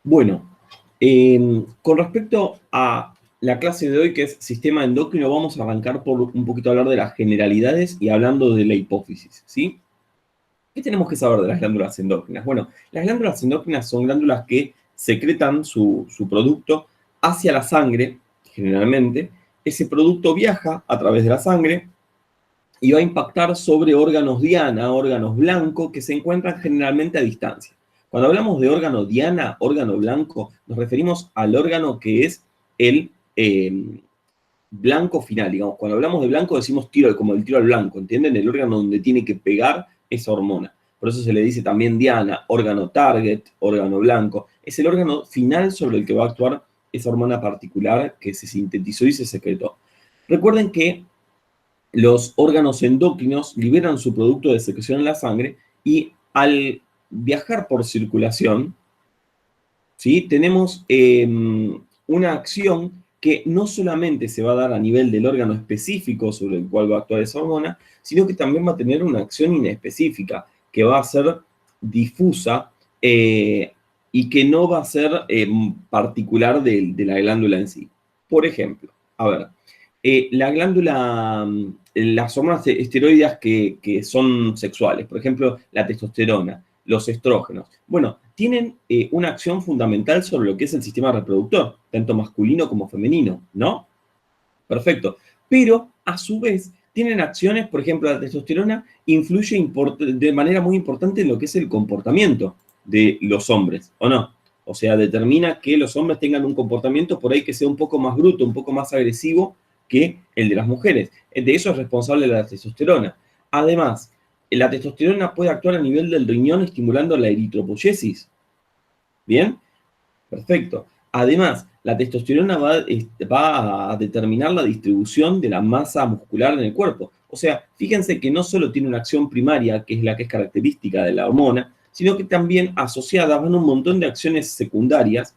Bueno, con respecto a la clase de hoy, que es sistema endocrino, vamos a arrancar por un poquito a hablar de las generalidades y hablando de la hipófisis, ¿sí? ¿Qué tenemos que saber de las glándulas endócrinas? Bueno, las glándulas endócrinas son glándulas que secretan su producto hacia la sangre, generalmente. Ese producto viaja a través de la sangre y va a impactar sobre órganos diana, órganos blanco, que se encuentran generalmente a distancia. Cuando hablamos de órgano diana, órgano blanco, nos referimos al órgano que es el blanco final, digamos. Cuando hablamos de blanco decimos tiro, como el tiro al blanco, ¿entienden? El órgano donde tiene que pegar esa hormona. Por eso se le dice también diana, órgano target, órgano blanco. Es el órgano final sobre el que va a actuar esa hormona particular que se sintetizó y se secretó. Recuerden que los órganos endocrinos liberan su producto de secreción en la sangre y al viajar por circulación, ¿sí? Tenemos una acción que no solamente se va a dar a nivel del órgano específico sobre el cual va a actuar esa hormona, sino que también va a tener una acción inespecífica que va a ser difusa y que no va a ser particular de la glándula en sí. Por ejemplo, a ver, la glándula, las hormonas esteroides que son sexuales, por ejemplo, la testosterona, los estrógenos, bueno, tienen una acción fundamental sobre lo que es el sistema reproductor, tanto masculino como femenino, ¿no? Perfecto. Pero, a su vez, tienen acciones, por ejemplo, la testosterona influye de manera muy importante en lo que es el comportamiento de los hombres, ¿o no? O sea, determina que los hombres tengan un comportamiento por ahí que sea un poco más bruto, un poco más agresivo que el de las mujeres. De eso es responsable la testosterona. Además, la testosterona puede actuar a nivel del riñón estimulando la eritropoyesis. ¿Bien? Perfecto. Además, la testosterona va a determinar la distribución de la masa muscular en el cuerpo. O sea, fíjense que no solo tiene una acción primaria, que es la que es característica de la hormona, sino que también asociadas van un montón de acciones secundarias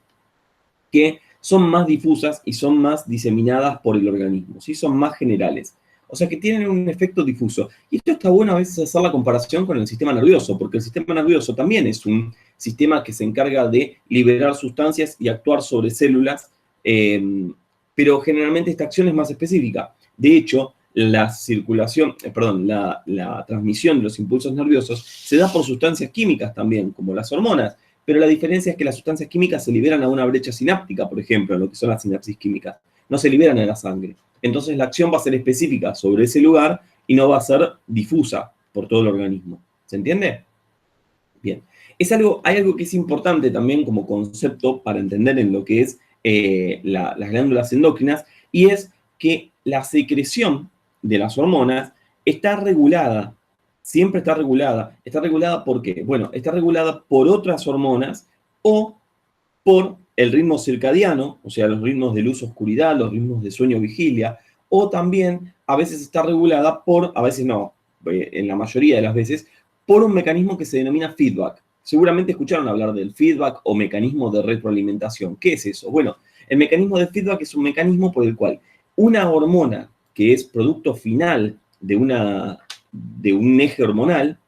que son más difusas y son más diseminadas por el organismo, ¿sí? Son más generales. O sea que tienen un efecto difuso. Y esto está bueno a veces hacer la comparación con el sistema nervioso, porque el sistema nervioso también es un sistema que se encarga de liberar sustancias y actuar sobre células, pero generalmente esta acción es más específica. De hecho, la circulación, perdón, la transmisión de los impulsos nerviosos se da por sustancias químicas también, como las hormonas. Pero la diferencia es que las sustancias químicas se liberan a una brecha sináptica, por ejemplo, en lo que son las sinapsis químicas. No se liberan en la sangre. Entonces la acción va a ser específica sobre ese lugar y no va a ser difusa por todo el organismo. ¿Se entiende? Bien. Hay algo que es importante también como concepto para entender en lo que es las glándulas endócrinas, y es que la secreción de las hormonas está regulada, siempre está regulada. ¿Está regulada por qué? Bueno, está regulada por otras hormonas o por el ritmo circadiano, o sea, los ritmos de luz-oscuridad, los ritmos de sueño-vigilia, o también a veces está regulada por, a veces no, en la mayoría de las veces, por un mecanismo que se denomina feedback. Seguramente escucharon hablar del feedback o mecanismo de retroalimentación. ¿Qué es eso? Bueno, el mecanismo de feedback es un mecanismo por el cual una hormona que es producto final de un eje hormonal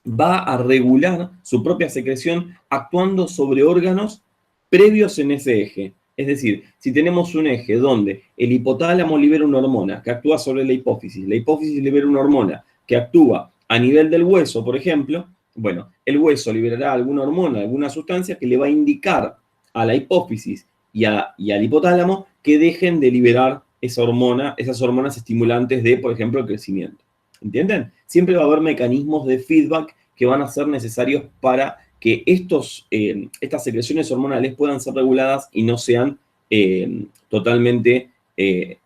va a regular su propia secreción actuando sobre órganos previos en ese eje. Es decir, si tenemos un eje donde el hipotálamo libera una hormona que actúa sobre la hipófisis libera una hormona que actúa a nivel del hueso, por ejemplo, bueno, el hueso liberará alguna hormona, alguna sustancia que le va a indicar a la hipófisis y al hipotálamo que dejen de liberar esa hormona, esas hormonas estimulantes de, por ejemplo, el crecimiento. ¿Entienden? Siempre va a haber mecanismos de feedback que van a ser necesarios para que estas secreciones hormonales puedan ser reguladas y no sean totalmente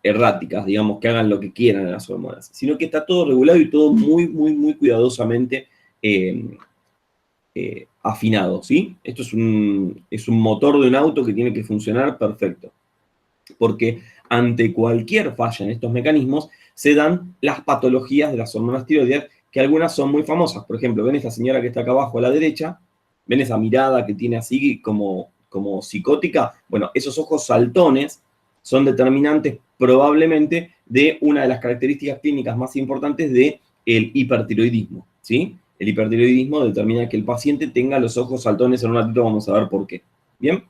erráticas, digamos, que hagan lo que quieran las hormonas, sino que está todo regulado y todo muy, muy, muy cuidadosamente afinado, ¿sí? Esto es un motor de un auto que tiene que funcionar perfecto, porque ante cualquier falla en estos mecanismos se dan las patologías de las hormonas tiroideas, que algunas son muy famosas. Por ejemplo, ven esta señora que está acá abajo a la derecha, ven esa mirada que tiene así como psicótica. Bueno, esos ojos saltones son determinantes probablemente de una de las características clínicas más importantes del hipertiroidismo, ¿sí? El hipertiroidismo determina que el paciente tenga los ojos saltones. En un ratito vamos a ver por qué. ¿Bien?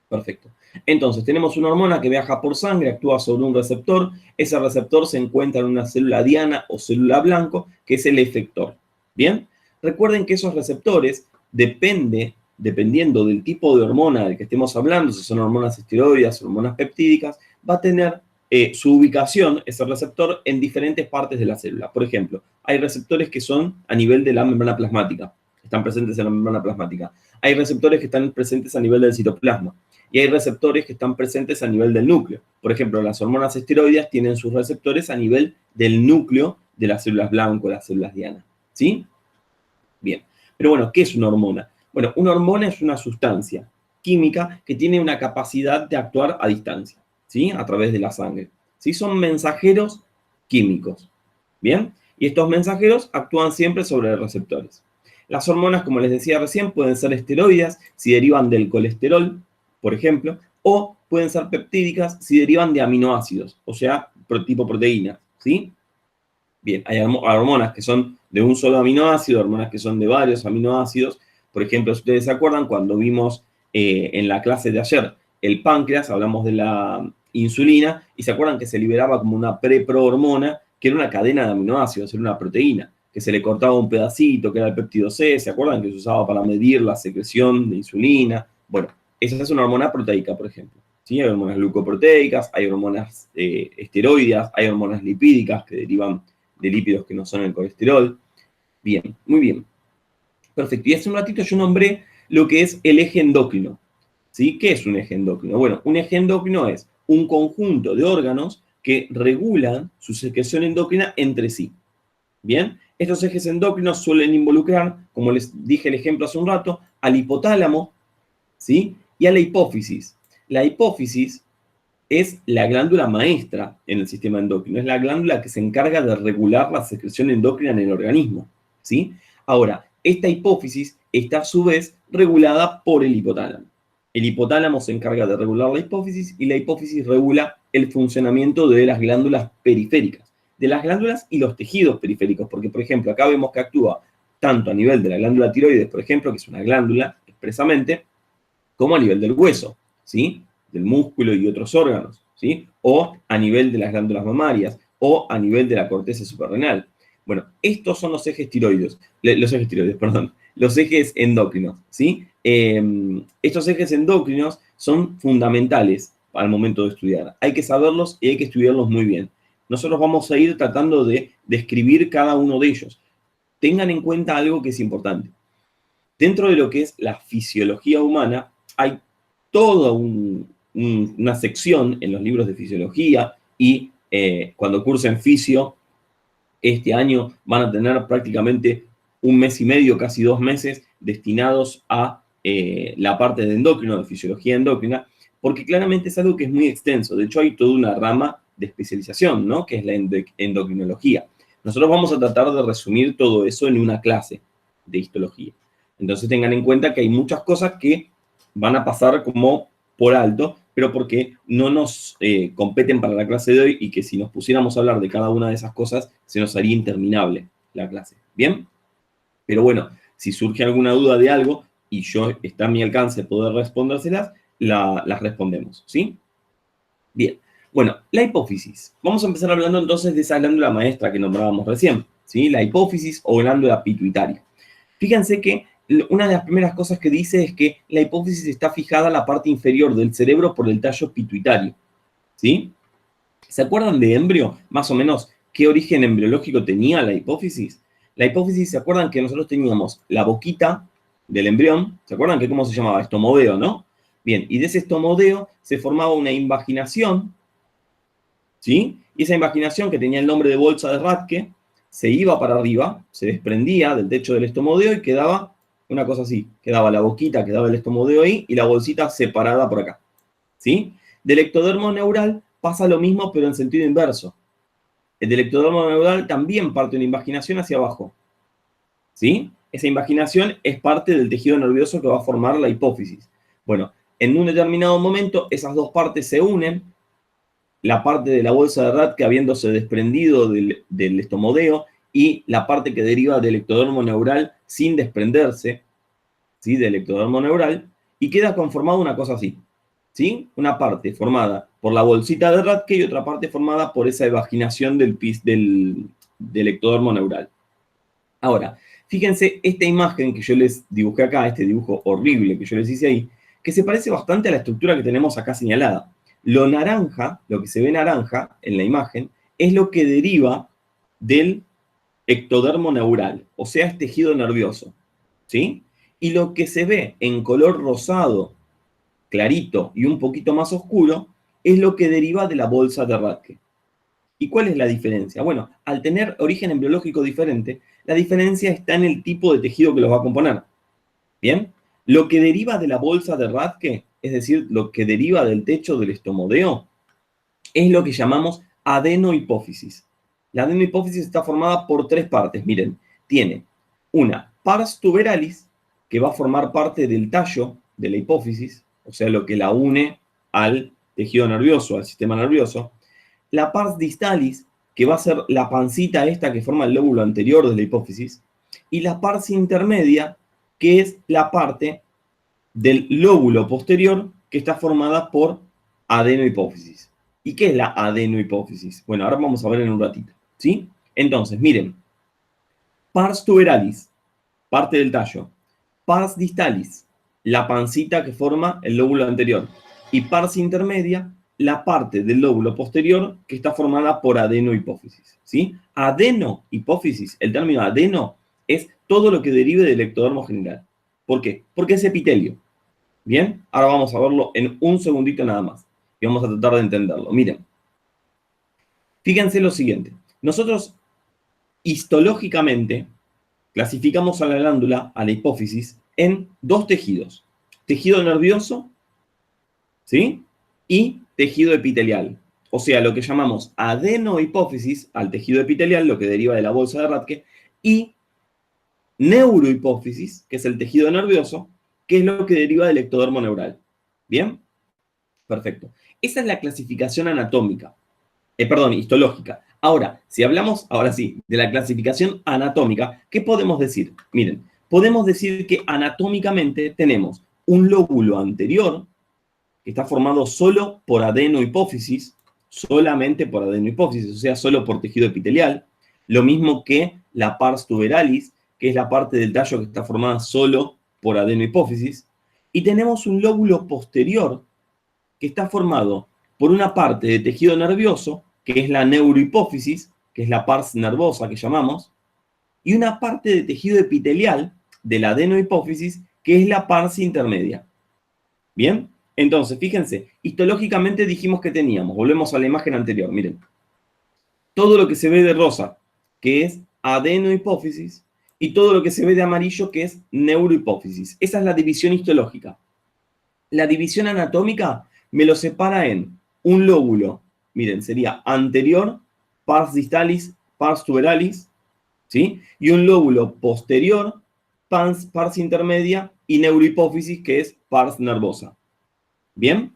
Perfecto. Entonces, tenemos una hormona que viaja por sangre, actúa sobre un receptor. Ese receptor se encuentra en una célula diana o célula blanco, que es el efector. ¿Bien? Recuerden que esos receptores dependiendo del tipo de hormona del que estemos hablando, si son hormonas esteroides, hormonas peptídicas, va a tener su ubicación, ese receptor, en diferentes partes de la célula. Por ejemplo, hay receptores que son a nivel de la membrana plasmática, están presentes en la membrana plasmática. Hay receptores que están presentes a nivel del citoplasma. Y hay receptores que están presentes a nivel del núcleo. Por ejemplo, las hormonas esteroides tienen sus receptores a nivel del núcleo de las células blanco, las células diana. ¿Sí? Bien. Pero bueno, ¿qué es una hormona? Bueno, una hormona es una sustancia química que tiene una capacidad de actuar a distancia, ¿sí? A través de la sangre. ¿Sí? Son mensajeros químicos. ¿Bien? Y estos mensajeros actúan siempre sobre receptores. Las hormonas, como les decía recién, pueden ser esteroides si derivan del colesterol, por ejemplo, o pueden ser peptídicas si derivan de aminoácidos, o sea, tipo proteínas, ¿sí? Bien, hay hormonas que son de un solo aminoácido, hormonas que son de varios aminoácidos. Por ejemplo, si ustedes se acuerdan, cuando vimos en la clase de ayer el páncreas, hablamos de la insulina, y se acuerdan que se liberaba como una preprohormona, que era una cadena de aminoácidos, era una proteína, que se le cortaba un pedacito, que era el péptido C, ¿se acuerdan? Que se usaba para medir la secreción de insulina. Bueno, esa es una hormona proteica, por ejemplo. ¿Sí? Hay hormonas glucoproteicas, hay hormonas esteroides, hay hormonas lipídicas que derivan de lípidos que no son el colesterol. Bien, muy bien. Perfecto. Y hace un ratito yo nombré lo que es el eje endocrino. ¿Sí? ¿Qué es un eje endocrino? Bueno, un eje endocrino es un conjunto de órganos que regulan su secreción endocrina entre sí. Bien, estos ejes endocrinos suelen involucrar, como les dije el ejemplo hace un rato, al hipotálamo, ¿sí? Y a la hipófisis. La hipófisis es la glándula maestra en el sistema endocrino, es la glándula que se encarga de regular la secreción endocrina en el organismo, ¿sí? Ahora, esta hipófisis está a su vez regulada por el hipotálamo. El hipotálamo se encarga de regular la hipófisis y la hipófisis regula el funcionamiento de las glándulas periféricas, de las glándulas y los tejidos periféricos, porque, por ejemplo, acá vemos que actúa tanto a nivel de la glándula tiroides, por ejemplo, que es una glándula expresamente, como a nivel del hueso, ¿sí? Del músculo y otros órganos, ¿sí? O a nivel de las glándulas mamarias, o a nivel de la corteza suprarrenal. Bueno, estos son los ejes tiroides, los ejes endocrinos, ¿sí? Estos ejes endocrinos son fundamentales al momento de estudiar. Hay que saberlos y hay que estudiarlos muy bien. Nosotros vamos a ir tratando de describir cada uno de ellos. Tengan en cuenta algo que es importante. Dentro de lo que es la fisiología humana, hay toda una sección en los libros de fisiología y cuando cursen fisio, este año van a tener prácticamente un mes y medio, casi 2 meses, destinados a la parte de endocrino, de fisiología endocrina, porque claramente es algo que es muy extenso. De hecho, hay toda una rama de especialización, ¿no? Que es la endocrinología. Nosotros vamos a tratar de resumir todo eso en una clase de histología. Entonces tengan en cuenta que hay muchas cosas que van a pasar como por alto, pero porque no nos competen para la clase de hoy y que si nos pusiéramos a hablar de cada una de esas cosas, se nos haría interminable la clase. ¿Bien? Pero bueno, si surge alguna duda de algo y está a mi alcance poder respondérselas, las respondemos, ¿sí? Bien. Bueno, la hipófisis. Vamos a empezar hablando entonces de esa glándula maestra que nombrábamos recién, ¿sí? La hipófisis o glándula pituitaria. Fíjense que una de las primeras cosas que dice es que la hipófisis está fijada a la parte inferior del cerebro por el tallo pituitario, ¿sí? ¿Se acuerdan de embrio? Más o menos, ¿qué origen embriológico tenía la hipófisis? La hipófisis, ¿se acuerdan que nosotros teníamos la boquita del embrión? ¿Se acuerdan que cómo se llamaba? Estomodeo, ¿no? Bien, y de ese estomodeo se formaba una invaginación, ¿sí? Y esa invaginación, que tenía el nombre de bolsa de Rathke, se iba para arriba, se desprendía del techo del estomodeo y quedaba una cosa así. Quedaba la boquita, quedaba el estomodeo ahí y la bolsita separada por acá, ¿sí? Del ectodermo neural pasa lo mismo, pero en sentido inverso. El del ectodermo neural también parte de una invaginación hacia abajo, ¿sí? Esa invaginación es parte del tejido nervioso que va a formar la hipófisis. Bueno, en un determinado momento esas dos partes se unen, la parte de la bolsa de Rathke habiéndose desprendido del estomodeo y la parte que deriva del ectodermo neural sin desprenderse, ¿sí? Del ectodermo neural, y queda conformado una cosa así, ¿sí? Una parte formada por la bolsita de Rathke y otra parte formada por esa evaginación del ectodermo neural. Ahora, fíjense esta imagen que yo les dibujé acá, este dibujo horrible que yo les hice ahí, que se parece bastante a la estructura que tenemos acá señalada. Lo naranja, lo que se ve naranja en la imagen, es lo que deriva del ectodermo neural, o sea, es tejido nervioso, ¿sí? Y lo que se ve en color rosado, clarito y un poquito más oscuro, es lo que deriva de la bolsa de Rathke. ¿Y cuál es la diferencia? Bueno, al tener origen embriológico diferente, la diferencia está en el tipo de tejido que los va a componer. ¿Bien? Lo que deriva de la bolsa de Rathke, es decir, lo que deriva del techo del estomodeo, es lo que llamamos adenohipófisis. La adenohipófisis está formada por tres partes. Miren, tiene una pars tuberalis, que va a formar parte del tallo de la hipófisis, o sea, lo que la une al tejido nervioso, al sistema nervioso. La pars distalis, que va a ser la pancita esta que forma el lóbulo anterior de la hipófisis. Y la pars intermedia, que es la parte del lóbulo posterior que está formada por adenohipófisis. ¿Y qué es la adenohipófisis? Bueno, ahora vamos a ver en un ratito, ¿sí? Entonces, miren, pars tuberalis, parte del tallo, pars distalis, la pancita que forma el lóbulo anterior, y pars intermedia, la parte del lóbulo posterior que está formada por adenohipófisis, ¿sí? Adenohipófisis, el término adeno es todo lo que derive del ectodermo general. ¿Por qué? Porque es epitelio. Bien, ahora vamos a verlo en un segundito nada más y vamos a tratar de entenderlo. Miren, fíjense lo siguiente. Nosotros histológicamente clasificamos a la glándula, a la hipófisis, en dos tejidos. Tejido nervioso, ¿sí? Y tejido epitelial. O sea, lo que llamamos adenohipófisis al tejido epitelial, lo que deriva de la bolsa de Rathke, y neurohipófisis, que es el tejido nervioso, que es lo que deriva del ectodermo neural. ¿Bien? Perfecto. Esa es la clasificación anatómica. Perdón, histológica. Ahora, si hablamos, ahora sí, de la clasificación anatómica, ¿qué podemos decir? Miren, podemos decir que anatómicamente tenemos un lóbulo anterior que está formado solo por adenohipófisis, solamente por adenohipófisis, o sea, solo por tejido epitelial. Lo mismo que la pars tuberalis, que es la parte del tallo que está formada solo por adenohipófisis. Y tenemos un lóbulo posterior que está formado por una parte de tejido nervioso, que es la neurohipófisis, que es la pars nervosa que llamamos, y una parte de tejido epitelial de la adenohipófisis, que es la pars intermedia. ¿Bien? Entonces, fíjense, histológicamente dijimos que teníamos, volvemos a la imagen anterior, miren, todo lo que se ve de rosa, que es adenohipófisis, y todo lo que se ve de amarillo, que es neurohipófisis. Esa es la división histológica. La división anatómica me lo separa en un lóbulo, miren, sería anterior, pars distalis, pars tuberalis, ¿sí? Y un lóbulo posterior, pars intermedia, y neurohipófisis, que es pars nervosa. ¿Bien?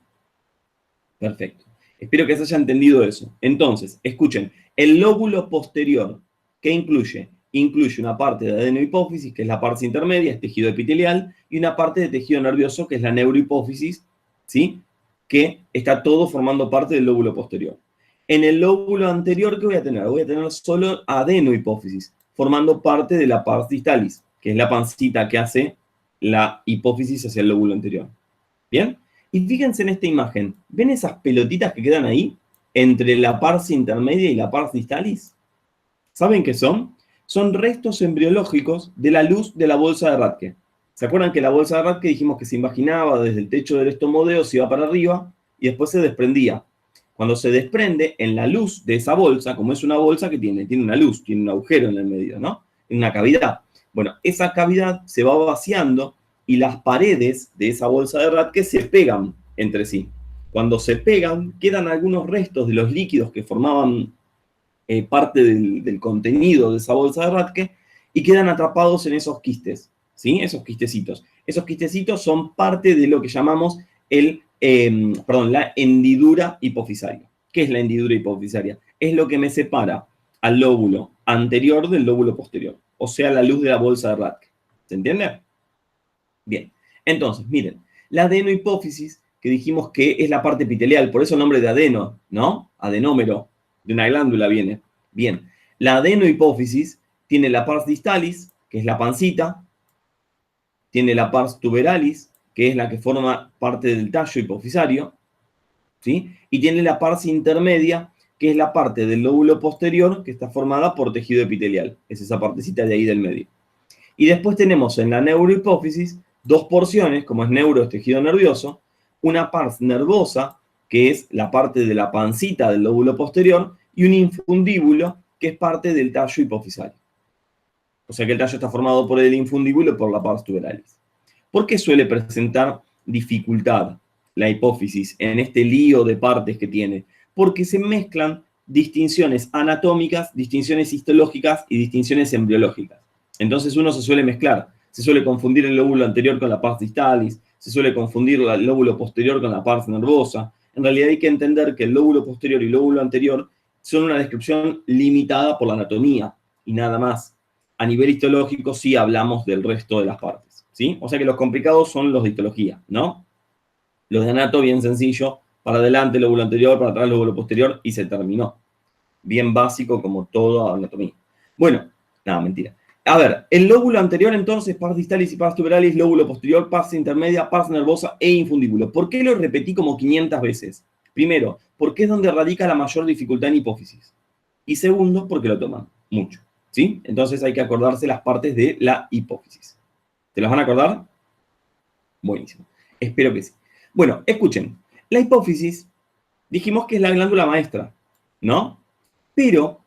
Perfecto. Espero que se haya entendido eso. Entonces, escuchen, el lóbulo posterior, ¿qué incluye? Incluye una parte de adenohipófisis, que es la parte intermedia, es tejido epitelial, y una parte de tejido nervioso, que es la neurohipófisis, ¿sí? Que está todo formando parte del lóbulo posterior. En el lóbulo anterior, ¿qué voy a tener? Voy a tener solo adenohipófisis, formando parte de la pars distalis, que es la pancita que hace la hipófisis hacia el lóbulo anterior. ¿Bien? Y fíjense en esta imagen, ¿ven esas pelotitas que quedan ahí entre la pars intermedia y la pars distalis? ¿Saben qué son? Son restos embriológicos de la luz de la bolsa de Rathke. ¿Se acuerdan que la bolsa de Rathke dijimos que se imaginaba desde el techo del estomodeo, se iba para arriba y después se desprendía? Cuando se desprende, en la luz de esa bolsa, como es una bolsa que tiene una luz, tiene un agujero en el medio, ¿no? En una cavidad. Bueno, esa cavidad se va vaciando y las paredes de esa bolsa de Rathke se pegan entre sí. Cuando se pegan, quedan algunos restos de los líquidos que formaban parte del contenido de esa bolsa de Rathke y quedan atrapados en esos quistes, ¿sí? Esos quistecitos. Esos quistecitos son parte de lo que llamamos la hendidura hipofisaria. ¿Qué es la hendidura hipofisaria? Es lo que me separa al lóbulo anterior del lóbulo posterior, o sea, la luz de la bolsa de Rathke. ¿Se entiende? Bien, entonces, miren, La adenohipófisis, que dijimos que es la parte epitelial, por eso el nombre de adeno, ¿no? Adenómero, de una glándula viene. Bien, la adenohipófisis tiene la pars distalis, que es la pancita, tiene la pars tuberalis, que es la que forma parte del tallo hipofisario, ¿sí? Y tiene la pars intermedia, que es la parte del lóbulo posterior que está formada por tejido epitelial. Es esa partecita de ahí del medio. Y después tenemos en la neurohipófisis dos porciones, como es neuro, es tejido nervioso, una pars nervosa, que es la parte de la pancita del lóbulo posterior, y un infundíbulo, que es parte del tallo hipofisario. O sea que el tallo está formado por el infundíbulo y por la pars tuberalis. ¿Por qué suele presentar dificultad la hipófisis en este lío de partes que tiene? Porque se mezclan distinciones anatómicas, distinciones histológicas y distinciones embriológicas. Entonces uno se suele mezclar, se suele confundir el lóbulo anterior con la pars distalis, se suele confundir el lóbulo posterior con la pars nervosa. En realidad hay que entender que el lóbulo posterior y el lóbulo anterior son una descripción limitada por la anatomía y nada más. A nivel histológico sí hablamos del resto de las partes, ¿sí? O sea que los complicados son los de histología, ¿no? Los de anato bien sencillo, para adelante lóbulo anterior, para atrás lóbulo posterior y se terminó. Bien básico como toda anatomía. Bueno, nada, mentira. A ver, el lóbulo anterior entonces, pars distalis y pars tuberalis, lóbulo posterior, pars intermedia, pars nervosa e infundíbulo. ¿Por qué lo repetí como 500 veces? Primero, porque es donde radica la mayor dificultad en hipófisis. Y segundo, porque lo toman mucho, ¿sí? Entonces hay que acordarse las partes de la hipófisis. ¿Te las van a acordar? Buenísimo. Espero que sí. Bueno, escuchen. La hipófisis, dijimos que es la glándula maestra, ¿no? Pero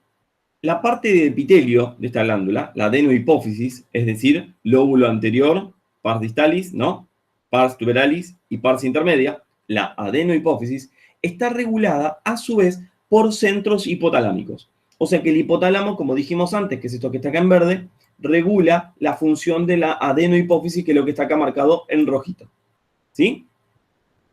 la parte de epitelio de esta glándula, la adenohipófisis, es decir, lóbulo anterior, pars distalis, ¿no? Pars tuberalis y pars intermedia, la adenohipófisis, está regulada a su vez por centros hipotalámicos. O sea que el hipotálamo, como dijimos antes, que es esto que está acá en verde, regula la función de la adenohipófisis, que es lo que está acá marcado en rojito. ¿Sí?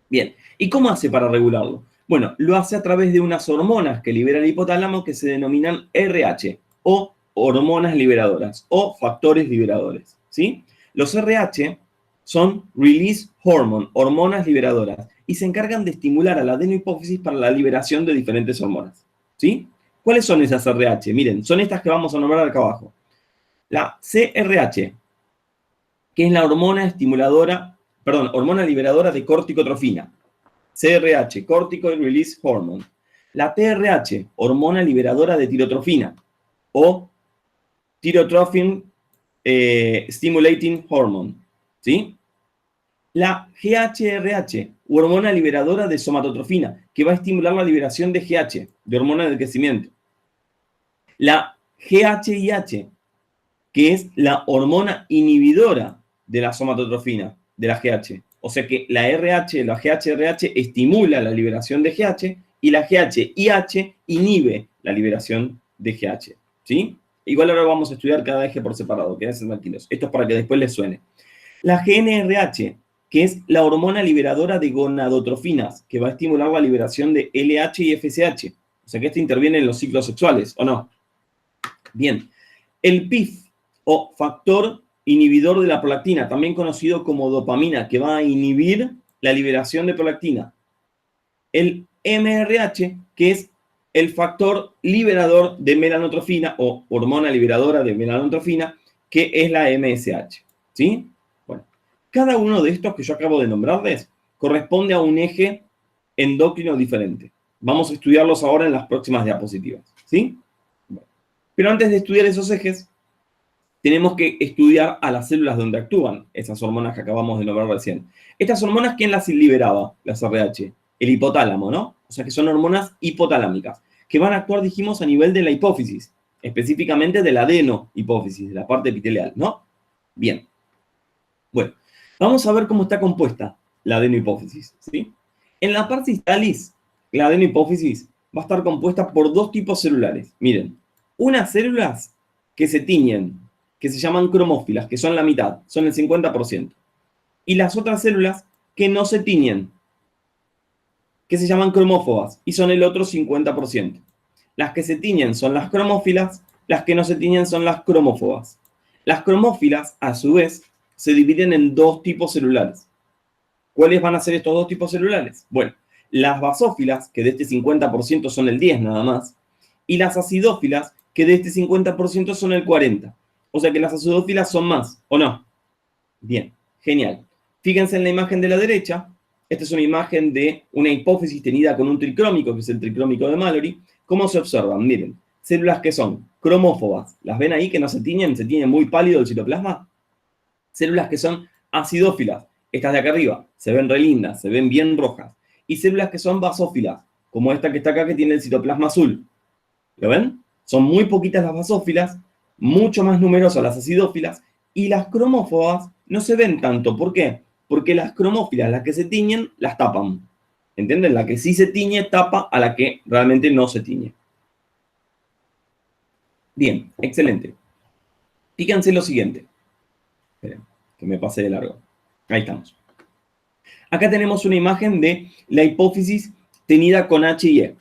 Bien. ¿Y cómo hace para regularlo? Bueno, lo hace a través de unas hormonas que libera el hipotálamo que se denominan RH, o hormonas liberadoras, o factores liberadores, ¿sí? Los RH son Release Hormone, hormonas liberadoras, y se encargan de estimular a la adenohipófisis para la liberación de diferentes hormonas, ¿sí? ¿Cuáles son esas RH? Miren, son estas que vamos a nombrar acá abajo. La CRH, que es la hormona estimuladora, perdón, hormona liberadora de corticotrofina. CRH, Corticoid Release Hormone. La TRH, hormona liberadora de tirotrofina, o Tyrotrophin Stimulating Hormone, ¿sí? La GHRH, hormona liberadora de somatotrofina, que va a estimular la liberación de GH, de hormona del crecimiento. La GHIH, que es la hormona inhibidora de la somatotrofina, de la GH. O sea que la RH, la GHRH, estimula la liberación de GH y la GHIH inhibe la liberación de GH. ¿Sí? Igual ahora vamos a estudiar cada eje por separado, quédense tranquilos. Esto es para que después les suene. La GNRH, que es la hormona liberadora de gonadotrofinas, que va a estimular la liberación de LH y FSH. O sea que esto interviene en los ciclos sexuales, ¿o no? Bien. El PIF, o factor inhibidor de la prolactina, también conocido como dopamina, que va a inhibir la liberación de prolactina. El MRH, que es el factor liberador de melanotrofina, o hormona liberadora de melanotrofina, que es la MSH. ¿Sí? Bueno, cada uno de estos que yo acabo de nombrarles corresponde a un eje endocrino diferente. Vamos a estudiarlos ahora en las próximas diapositivas. ¿Sí? Bueno, pero antes de estudiar esos ejes, tenemos que estudiar a las células donde actúan esas hormonas que acabamos de nombrar recién. Estas hormonas, ¿quién las liberaba? Las RH. El hipotálamo, ¿no? O sea que son hormonas hipotalámicas, que van a actuar, dijimos, a nivel de la hipófisis, específicamente de la adenohipófisis, de la parte epitelial, ¿no? Bien. Bueno, vamos a ver cómo está compuesta la adenohipófisis, ¿sí? En la parte distalis, la adenohipófisis va a estar compuesta por dos tipos celulares. Miren, unas células que se tiñen, que se llaman cromófilas, que son la mitad, son el 50%. Y las otras células que no se tiñen, que se llaman cromófobas, y son el otro 50%. Las que se tiñen son las cromófilas, las que no se tiñen son las cromófobas. Las cromófilas, a su vez, se dividen en dos tipos celulares. ¿Cuáles van a ser estos dos tipos celulares? Bueno, las basófilas, que de este 50% son el 10 nada más, y las acidófilas, que de este 50% son el 40%. O sea que las acidófilas son más, ¿o no? Bien, genial. Fíjense en la imagen de la derecha. Esta es una imagen de una hipófisis tenida con un tricrómico, que es el tricrómico de Mallory. ¿Cómo se observan? Miren, células que son cromófobas. ¿Las ven ahí que no se tiñen muy pálido el citoplasma? Células que son acidófilas. Estas de acá arriba se ven re lindas, se ven bien rojas. Y células que son basófilas, como esta que está acá que tiene el citoplasma azul. ¿Lo ven? Son muy poquitas las basófilas, mucho más numerosas las acidófilas, y las cromófobas no se ven tanto. ¿Por qué? Porque las cromófilas, las que se tiñen, las tapan. ¿Entienden? La que sí se tiñe tapa a la que realmente no se tiñe. Bien, excelente. Fíjense lo siguiente. Esperen, que me pase de largo. Ahí estamos. Acá tenemos una imagen de la hipófisis tenida con H y E.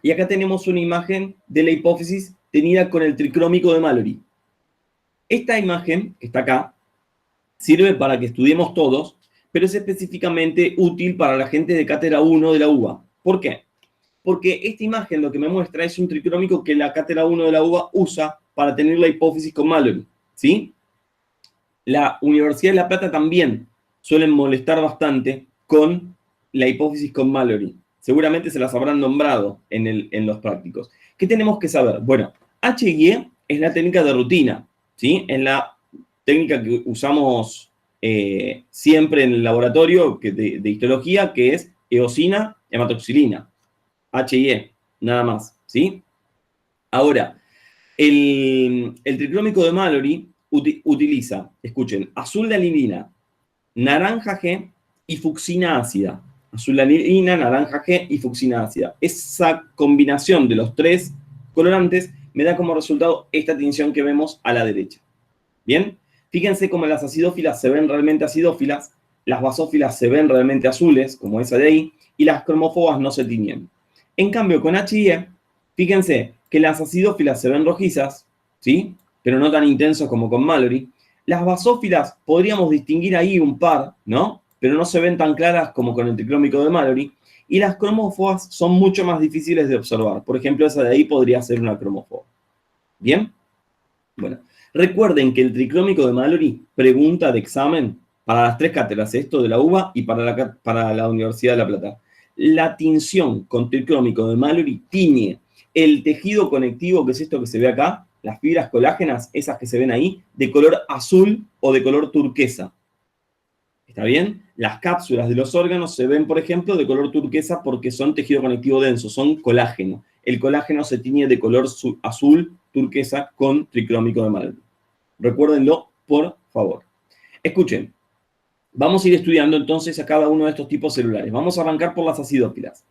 Y acá tenemos una imagen de la hipófisis tenida con el tricrómico de Mallory. Esta imagen, que está acá, sirve para que estudiemos todos, pero es específicamente útil para la gente de cátedra 1 de la UBA. ¿Por qué? Porque esta imagen lo que me muestra es un tricrómico que la cátedra 1 de la UBA usa para tener la hipófisis con Mallory, ¿sí? La Universidad de La Plata también suelen molestar bastante con la hipófisis con Mallory. Seguramente se las habrán nombrado en los prácticos. ¿Qué tenemos que saber? Bueno, HIE es la técnica de rutina, ¿sí? Es la técnica que usamos siempre en el laboratorio de histología, que es eosina, hematoxilina. HIE, nada más, ¿sí? Ahora, el tricrómico de Mallory utiliza, escuchen, azul de alinina, naranja G y fucsina ácida. Azul de alinina, naranja G y fucsina ácida. Esa combinación de los tres colorantes me da como resultado esta tinción que vemos a la derecha. ¿Bien? Fíjense cómo las acidófilas se ven realmente acidófilas, las basófilas se ven realmente azules, como esa de ahí, y las cromófobas no se tiñen. En cambio, con HIE, fíjense que las acidófilas se ven rojizas, ¿sí? Pero no tan intensos como con Mallory. Las basófilas podríamos distinguir ahí un par, ¿no? Pero no se ven tan claras como con el tricrómico de Mallory. Y las cromófobas son mucho más difíciles de observar. Por ejemplo, esa de ahí podría ser una cromófoba. ¿Bien? Bueno, recuerden que el tricrómico de Mallory pregunta de examen para las tres cátedras, esto de la UBA y para la Universidad de La Plata. La tinción con tricrómico de Mallory tiñe el tejido conectivo, que es esto que se ve acá, las fibras colágenas, esas que se ven ahí, de color azul o de color turquesa. ¿Está bien? Las cápsulas de los órganos se ven, por ejemplo, de color turquesa porque son tejido conectivo denso, son colágeno. El colágeno se tiñe de color azul turquesa con tricrómico de Mallory. Recuérdenlo, por favor. Escuchen, vamos a ir estudiando entonces a cada uno de estos tipos celulares. Vamos a arrancar por las acidófilas.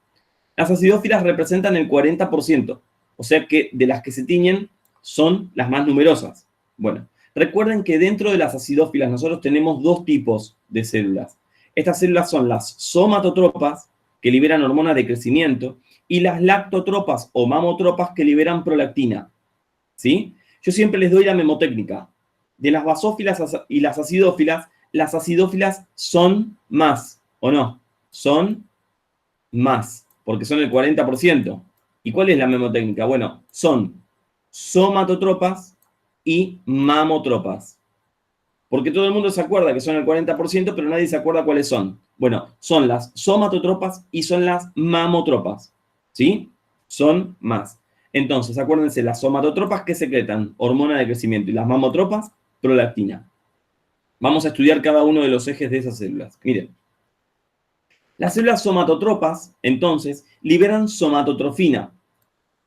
Las acidófilas representan el 40%, o sea que de las que se tiñen son las más numerosas. Bueno, recuerden que dentro de las acidófilas nosotros tenemos dos tipos de células. Estas células son las somatotropas, que liberan hormonas de crecimiento, y las lactotropas o mamotropas, que liberan prolactina. ¿Sí? Yo siempre les doy la memotécnica. De las basófilas y las acidófilas son más, ¿o no? Son más, porque son el 40%. ¿Y cuál es la memotécnica? Bueno, son somatotropas y mamotropas. Porque todo el mundo se acuerda que son el 40%, pero nadie se acuerda cuáles son. Bueno, son las somatotropas y son las mamotropas. ¿Sí? Son más. Entonces, acuérdense, las somatotropas que secretan hormona de crecimiento y las mamotropas, prolactina. Vamos a estudiar cada uno de los ejes de esas células. Miren. Las células somatotropas, entonces, liberan somatotrofina,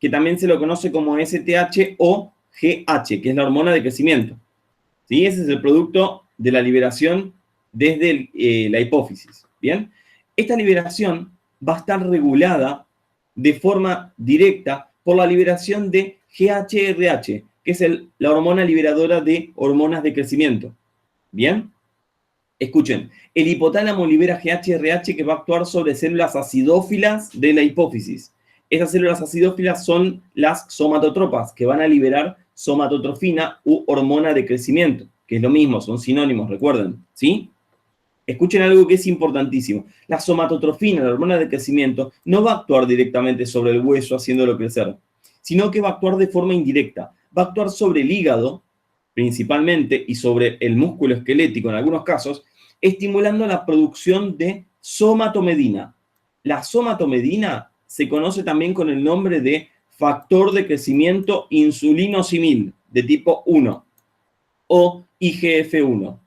que también se lo conoce como STH o GH, que es la hormona de crecimiento. ¿Sí? Ese es el producto de la liberación desde la hipófisis. ¿Bien? Esta liberación va a estar regulada de forma directa por la liberación de GHRH, que es la hormona liberadora de hormonas de crecimiento. ¿Bien? Escuchen, el hipotálamo libera GHRH, que va a actuar sobre células acidófilas de la hipófisis. Esas células acidófilas son las somatotropas, que van a liberar somatotrofina u hormona de crecimiento, que es lo mismo, son sinónimos, recuerden, ¿sí? Escuchen algo que es importantísimo. La somatotrofina, la hormona de crecimiento, no va a actuar directamente sobre el hueso haciéndolo crecer, sino que va a actuar de forma indirecta. Va a actuar sobre el hígado, principalmente, y sobre el músculo esquelético en algunos casos, estimulando la producción de somatomedina. La somatomedina se conoce también con el nombre de factor de crecimiento insulinosimil de tipo 1 o IGF-1.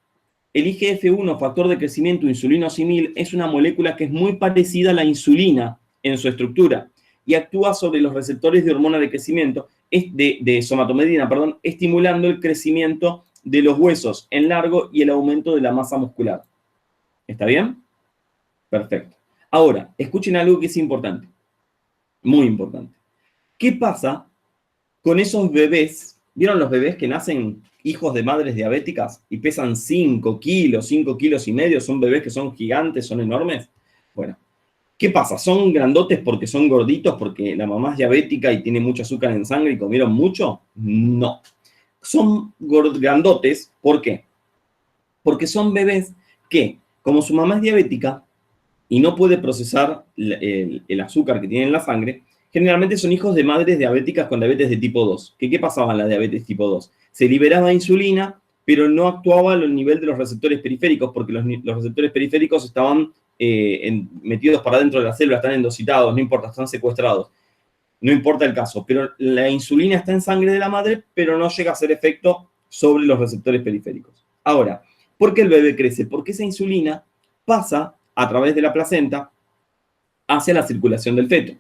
El IGF-1, factor de crecimiento insulinosimil, es una molécula que es muy parecida a la insulina en su estructura y actúa sobre los receptores de hormona de crecimiento, de somatomedina, perdón, estimulando el crecimiento de los huesos en largo y el aumento de la masa muscular. ¿Está bien? Perfecto. Ahora, escuchen algo que es importante, muy importante. ¿Qué pasa con esos bebés? ¿Vieron los bebés que nacen hijos de madres diabéticas y pesan 5 kilos, 5 kilos y medio? Son bebés que son gigantes, son enormes. Bueno, ¿qué pasa? ¿Son grandotes porque son gorditos, porque la mamá es diabética y tiene mucho azúcar en sangre y comieron mucho? No. Son grandotes, ¿por qué? Porque son bebés que, como su mamá es diabética y no puede procesar el azúcar que tiene en la sangre, generalmente son hijos de madres diabéticas con diabetes de tipo 2. ¿Qué pasaba en la diabetes tipo 2? Se liberaba insulina, pero no actuaba al nivel de los receptores periféricos, porque los receptores periféricos estaban metidos para dentro de la célula, están endocitados, no importa, están secuestrados. No importa el caso, pero la insulina está en sangre de la madre, pero no llega a hacer efecto sobre los receptores periféricos. Ahora, ¿por qué el bebé crece? Porque esa insulina pasa a través de la placenta hacia la circulación del feto.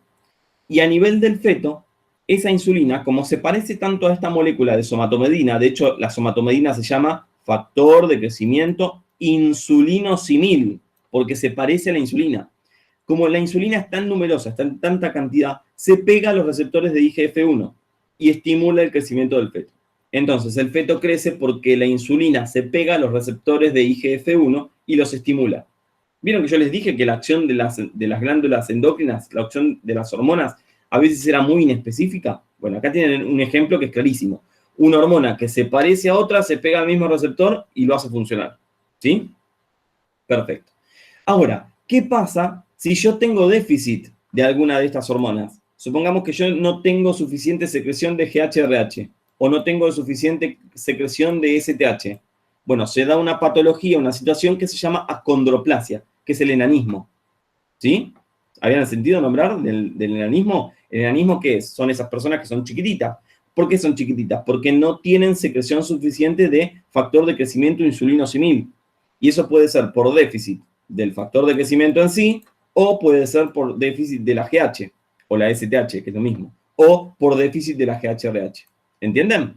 Y a nivel del feto, esa insulina, como se parece tanto a esta molécula de somatomedina, de hecho la somatomedina se llama factor de crecimiento insulinosimil, porque se parece a la insulina. Como la insulina es tan numerosa, está en tanta cantidad, se pega a los receptores de IGF-1 y estimula el crecimiento del feto. Entonces, el feto crece porque la insulina se pega a los receptores de IGF-1 y los estimula. ¿Vieron que yo les dije que la acción de las glándulas endócrinas, la acción de las hormonas, a veces era muy inespecífica? Bueno, acá tienen un ejemplo que es clarísimo. Una hormona que se parece a otra, se pega al mismo receptor y lo hace funcionar. ¿Sí? Perfecto. Ahora, ¿qué pasa si yo tengo déficit de alguna de estas hormonas? Supongamos que yo no tengo suficiente secreción de GHRH o no tengo suficiente secreción de STH. Bueno, se da una patología, una situación que se llama acondroplasia, que es el enanismo. ¿Sí? ¿Habían sentido nombrar del enanismo? ¿El enanismo qué es? Son esas personas que son chiquititas. ¿Por qué son chiquititas? Porque no tienen secreción suficiente de factor de crecimiento insulinosimil. Y eso puede ser por déficit del factor de crecimiento en sí, o puede ser por déficit de la GH o la STH, que es lo mismo, o por déficit de la GHRH. ¿Entienden?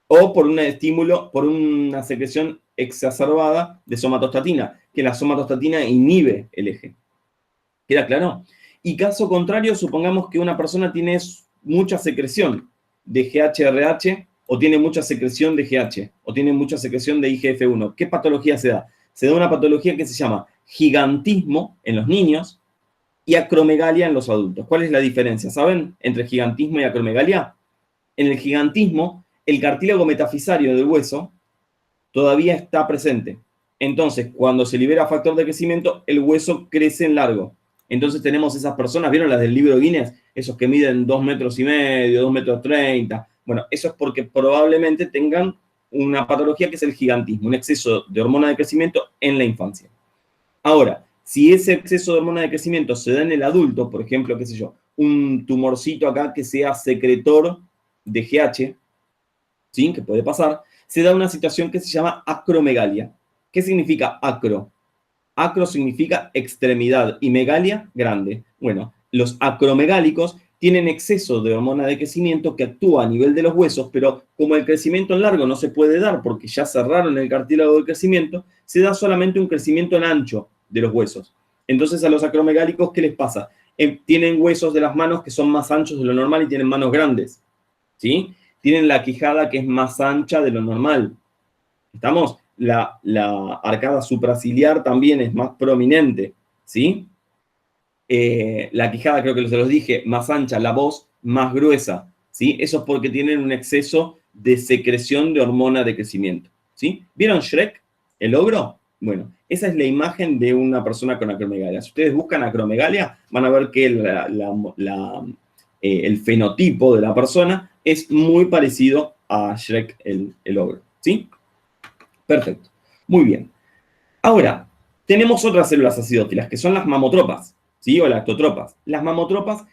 O por un estímulo, por una secreción exacerbada de somatostatina, que la somatostatina inhibe el eje. ¿Queda claro? Y caso contrario, supongamos que una persona tiene mucha secreción de GHRH o tiene mucha secreción de GH o tiene mucha secreción de IGF-1. ¿Qué patología se da? Se da una patología que se llama gigantismo en los niños y acromegalia en los adultos. ¿Cuál es la diferencia? ¿Saben? Entre gigantismo y acromegalia. En el gigantismo, el cartílago metafisario del hueso todavía está presente. Entonces, cuando se libera factor de crecimiento, el hueso crece en largo. Entonces tenemos esas personas, ¿vieron las del libro Guinness? Esos que miden 2,5 metros, 2,30 metros. Bueno, eso es porque probablemente tengan una patología que es el gigantismo, un exceso de hormona de crecimiento en la infancia. Ahora, si ese exceso de hormona de crecimiento se da en el adulto, por ejemplo, qué sé yo, un tumorcito acá que sea secretor de GH, ¿sí? Que puede pasar, se da una situación que se llama acromegalia. ¿Qué significa acro? Acro significa extremidad y megalia, grande. Bueno, los acromegálicos tienen exceso de hormona de crecimiento que actúa a nivel de los huesos, pero como el crecimiento en largo no se puede dar porque ya cerraron el cartílago del crecimiento, se da solamente un crecimiento en ancho de los huesos. Entonces a los acromegálicos, ¿qué les pasa? Tienen huesos de las manos que son más anchos de lo normal y tienen manos grandes, ¿sí? Tienen la quijada que es más ancha de lo normal. ¿Estamos? La arcada supraciliar también es más prominente, ¿sí? La quijada, creo que se los dije, más ancha, la voz más gruesa, ¿sí? Eso es porque tienen un exceso de secreción de hormona de crecimiento, ¿sí? ¿Vieron Shrek, el ogro? Bueno, esa es la imagen de una persona con acromegalia. Si ustedes buscan acromegalia, van a ver que el fenotipo de la persona es muy parecido a Shrek el ogro, ¿sí? Perfecto. Muy bien. Ahora, tenemos otras células acidófilas, que son las mamotropas, ¿sí? O lactotropas. Las mamotropas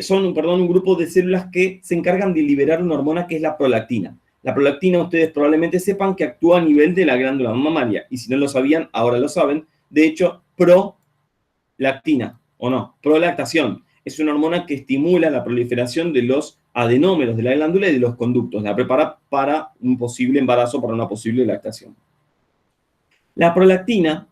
son un grupo de células que se encargan de liberar una hormona que es la prolactina. La prolactina, ustedes probablemente sepan que actúa a nivel de la glándula mamaria. Y si no lo sabían, ahora lo saben. De hecho, prolactina, o no, prolactación. Es una hormona que estimula la proliferación de los adenómeros de la glándula y de los conductos. La prepara para un posible embarazo, para una posible lactación. La prolactina,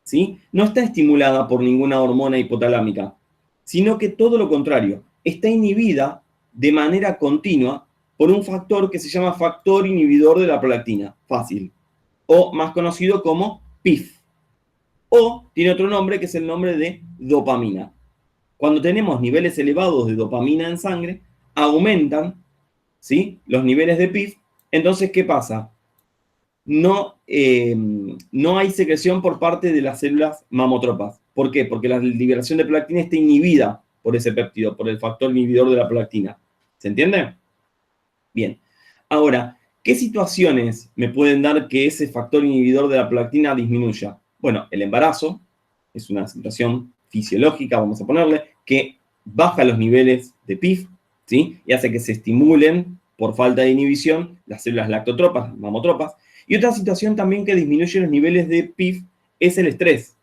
¿sí?, no está estimulada por ninguna hormona hipotalámica, sino que todo lo contrario, está inhibida de manera continua por un factor que se llama factor inhibidor de la prolactina, fácil, o más conocido como PIF, o tiene otro nombre que es el nombre de dopamina. Cuando tenemos niveles elevados de dopamina en sangre, aumentan, ¿sí?, los niveles de PIF. Entonces, ¿qué pasa? No hay secreción por parte de las células mamotropas. ¿Por qué? Porque la liberación de prolactina está inhibida por ese péptido, por el factor inhibidor de la prolactina. ¿Se entiende? Bien. Ahora, ¿qué situaciones me pueden dar que ese factor inhibidor de la prolactina disminuya? Bueno, el embarazo es una situación fisiológica, vamos a ponerle, que baja los niveles de PIF, ¿sí?, y hace que se estimulen por falta de inhibición las células lactotropas, las mamotropas. Y otra situación también que disminuye los niveles de PIF es el estrés.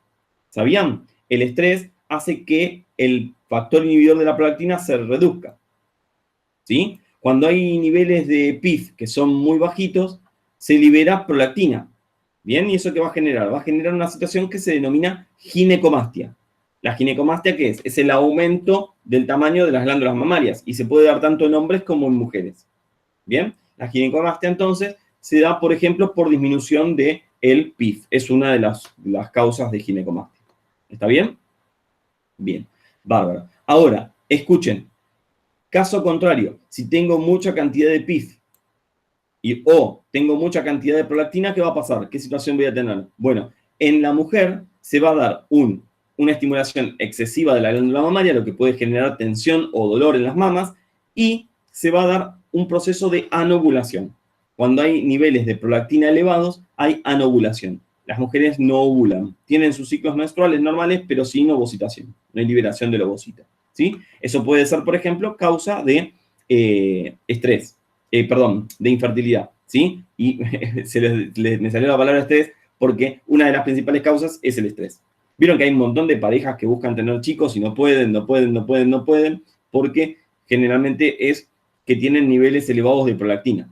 ¿Sabían? El estrés hace que el factor inhibidor de la prolactina se reduzca, ¿sí? Cuando hay niveles de PIF que son muy bajitos, se libera prolactina. ¿Bien? ¿Y eso qué va a generar? Va a generar una situación que se denomina ginecomastia. ¿La ginecomastia qué es? Es el aumento del tamaño de las glándulas mamarias y se puede dar tanto en hombres como en mujeres. ¿Bien? La ginecomastia entonces se da, por ejemplo, por disminución del PIF. Es una de las causas de ginecomastia. ¿Está bien? Bien. Bárbaro. Ahora, escuchen. Caso contrario, si tengo mucha cantidad de PIF o tengo mucha cantidad de prolactina, ¿qué va a pasar? ¿Qué situación voy a tener? Bueno, en la mujer se va a dar una estimulación excesiva de la glándula mamaria, lo que puede generar tensión o dolor en las mamas, y se va a dar un proceso de anovulación. Cuando hay niveles de prolactina elevados, hay anovulación. Las mujeres no ovulan, tienen sus ciclos menstruales normales, pero sin ovocitación, no hay liberación del ovocito, ¿sí? Eso puede ser, por ejemplo, causa de estrés, de infertilidad, ¿sí? Y me salió la palabra estrés porque una de las principales causas es el estrés. Vieron que hay un montón de parejas que buscan tener chicos y no pueden, porque generalmente es que tienen niveles elevados de prolactina,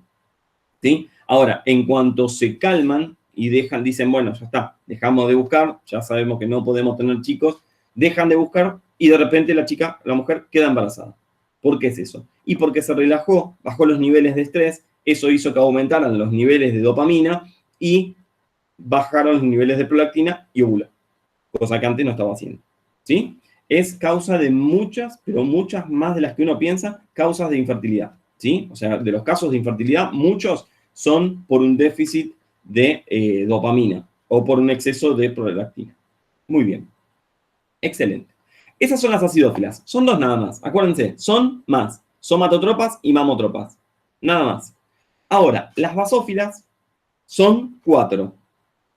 ¿sí? Ahora, en cuanto se calman y dicen, bueno, ya está, dejamos de buscar, ya sabemos que no podemos tener chicos, dejan de buscar y de repente la mujer queda embarazada. ¿Por qué es eso? Y porque se relajó, bajó los niveles de estrés, eso hizo que aumentaran los niveles de dopamina y bajaron los niveles de prolactina y ovula, cosa que antes no estaba haciendo, ¿sí? Es causa de muchas, pero muchas más de las que uno piensa, causas de infertilidad, ¿sí? O sea, de los casos de infertilidad, muchos son por un déficit de dopamina o por un exceso de prolactina. Muy bien. Excelente. Esas son las acidófilas. Son dos nada más. Acuérdense, son más. Somatotropas y mamotropas. Nada más. Ahora, las basófilas son 4,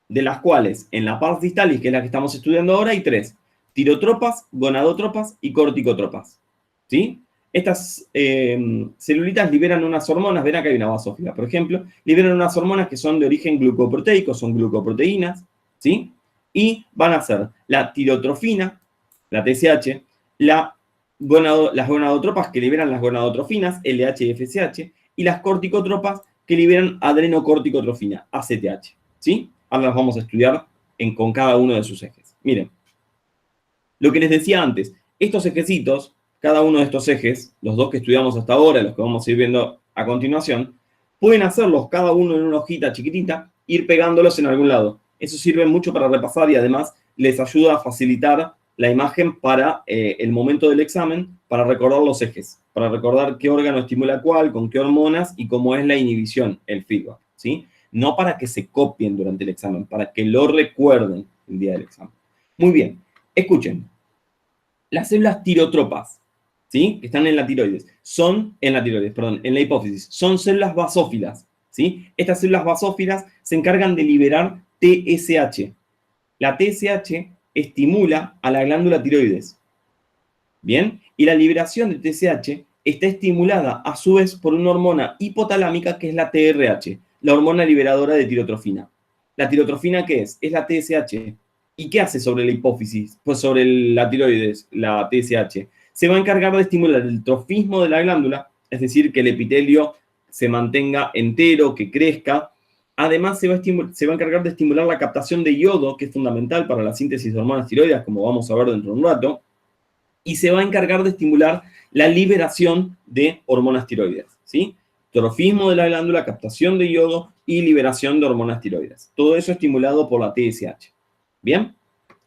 de las cuales en la pars distalis, que es la que estamos estudiando ahora, hay 3. Tirotropas, gonadotropas y corticotropas. ¿Sí? Estas celulitas liberan unas hormonas, verán que hay una basófila, por ejemplo, liberan unas hormonas que son de origen glucoproteico, son glucoproteínas, ¿sí? Y van a ser la tirotrofina, la TSH, las gonadotropas que liberan las gonadotrofinas, LH y FSH, y las corticotropas que liberan adrenocorticotrofina, ACTH, ¿sí? Ahora las vamos a estudiar con cada uno de sus ejes. Miren, lo que les decía antes, estos ejecitos, cada uno de estos ejes, los dos que estudiamos hasta ahora, los que vamos a ir viendo a continuación, pueden hacerlos cada uno en una hojita chiquitita, ir pegándolos en algún lado. Eso sirve mucho para repasar y además les ayuda a facilitar la imagen para el momento del examen, para recordar los ejes, para recordar qué órgano estimula cuál, con qué hormonas y cómo es la inhibición, el feedback, ¿sí? no para que se copien durante el examen, para que lo recuerden el día del examen. Muy bien, escuchen. Las células tirotropas, ¿sí? Que están en la tiroides, en la hipófisis, son células basófilas, ¿sí? Estas células basófilas se encargan de liberar TSH. La TSH estimula a la glándula tiroides, ¿bien? Y la liberación de TSH está estimulada a su vez por una hormona hipotalámica que es la TRH, la hormona liberadora de tirotrofina. ¿La tirotrofina qué es? Es la TSH. ¿Y qué hace sobre la hipófisis? Pues sobre la tiroides, la TSH. Se va a encargar de estimular el trofismo de la glándula, es decir, que el epitelio se mantenga entero, que crezca. Además, se va a encargar de estimular la captación de yodo, que es fundamental para la síntesis de hormonas tiroides, como vamos a ver dentro de un rato. Y se va a encargar de estimular la liberación de hormonas tiroides, ¿sí? Trofismo de la glándula, captación de yodo y liberación de hormonas tiroides. Todo eso estimulado por la TSH. ¿Bien?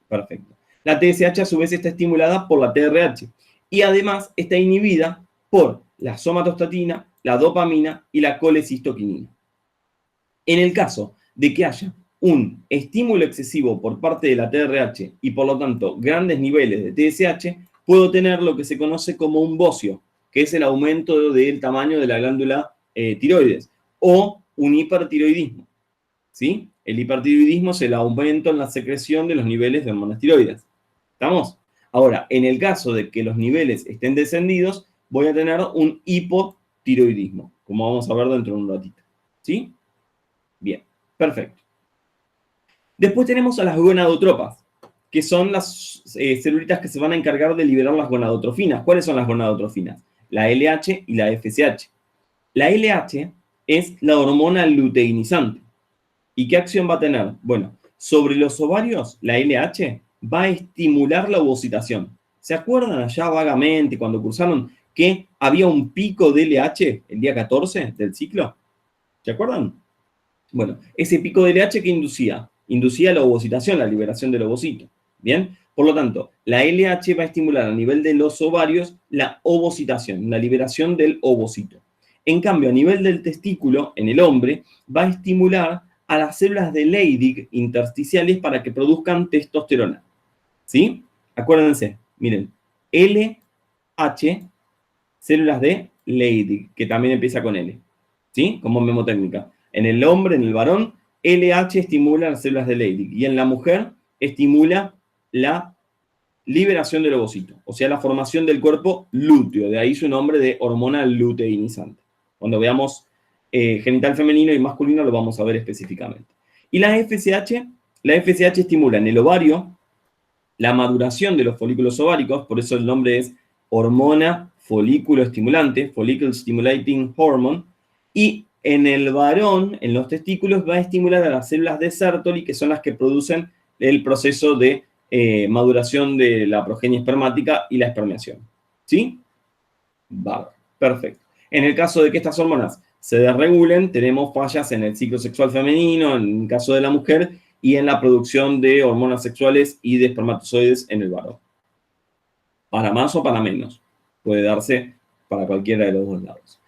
Perfecto. La TSH a su vez está estimulada por la TRH y además está inhibida por la somatostatina, la dopamina y la colecistoquinina. En el caso de que haya un estímulo excesivo por parte de la TRH y por lo tanto grandes niveles de TSH, puedo tener lo que se conoce como un bocio, que es el aumento del tamaño de la glándula tiroides, o un hipertiroidismo, ¿sí? El hipertiroidismo es el aumento en la secreción de los niveles de hormonas tiroides. ¿Estamos? Ahora, en el caso de que los niveles estén descendidos, voy a tener un hipotiroidismo, como vamos a ver dentro de un ratito, ¿sí? Bien, perfecto. Después tenemos a las gonadotropas, que son las celulitas que se van a encargar de liberar las gonadotrofinas. ¿Cuáles son las gonadotrofinas? La LH y la FSH. La LH es la hormona luteinizante. ¿Y qué acción va a tener? Bueno, sobre los ovarios, la LH va a estimular la ovocitación. ¿Se acuerdan allá vagamente cuando cursaron que había un pico de LH el día 14 del ciclo? ¿Se acuerdan? Bueno, ese pico de LH que inducía la ovocitación, la liberación del ovocito. ¿Bien? Por lo tanto, la LH va a estimular a nivel de los ovarios la ovocitación, la liberación del ovocito. En cambio, a nivel del testículo, en el hombre, va a estimular a las células de Leydig intersticiales para que produzcan testosterona. ¿Sí? Acuérdense, miren, LH, células de Leydig, que también empieza con L. ¿Sí? Como memotécnica. En el hombre, en el varón, LH estimula las células de Leydig y en la mujer estimula la liberación del ovocito, o sea, la formación del cuerpo lúteo, de ahí su nombre de hormona luteinizante. Cuando veamos genital femenino y masculino lo vamos a ver específicamente. Y la FSH estimula en el ovario la maduración de los folículos ováricos, por eso el nombre es hormona folículo estimulante, follicle stimulating hormone, y en el varón, en los testículos, va a estimular a las células de Sertoli, que son las que producen el proceso de maduración de la progenie espermática y la espermiación. ¿Sí? Vale, perfecto. En el caso de que estas hormonas se desregulen, tenemos fallas en el ciclo sexual femenino, en el caso de la mujer, y en la producción de hormonas sexuales y de espermatozoides en el varón. Para más o para menos. Puede darse para cualquiera de los dos lados.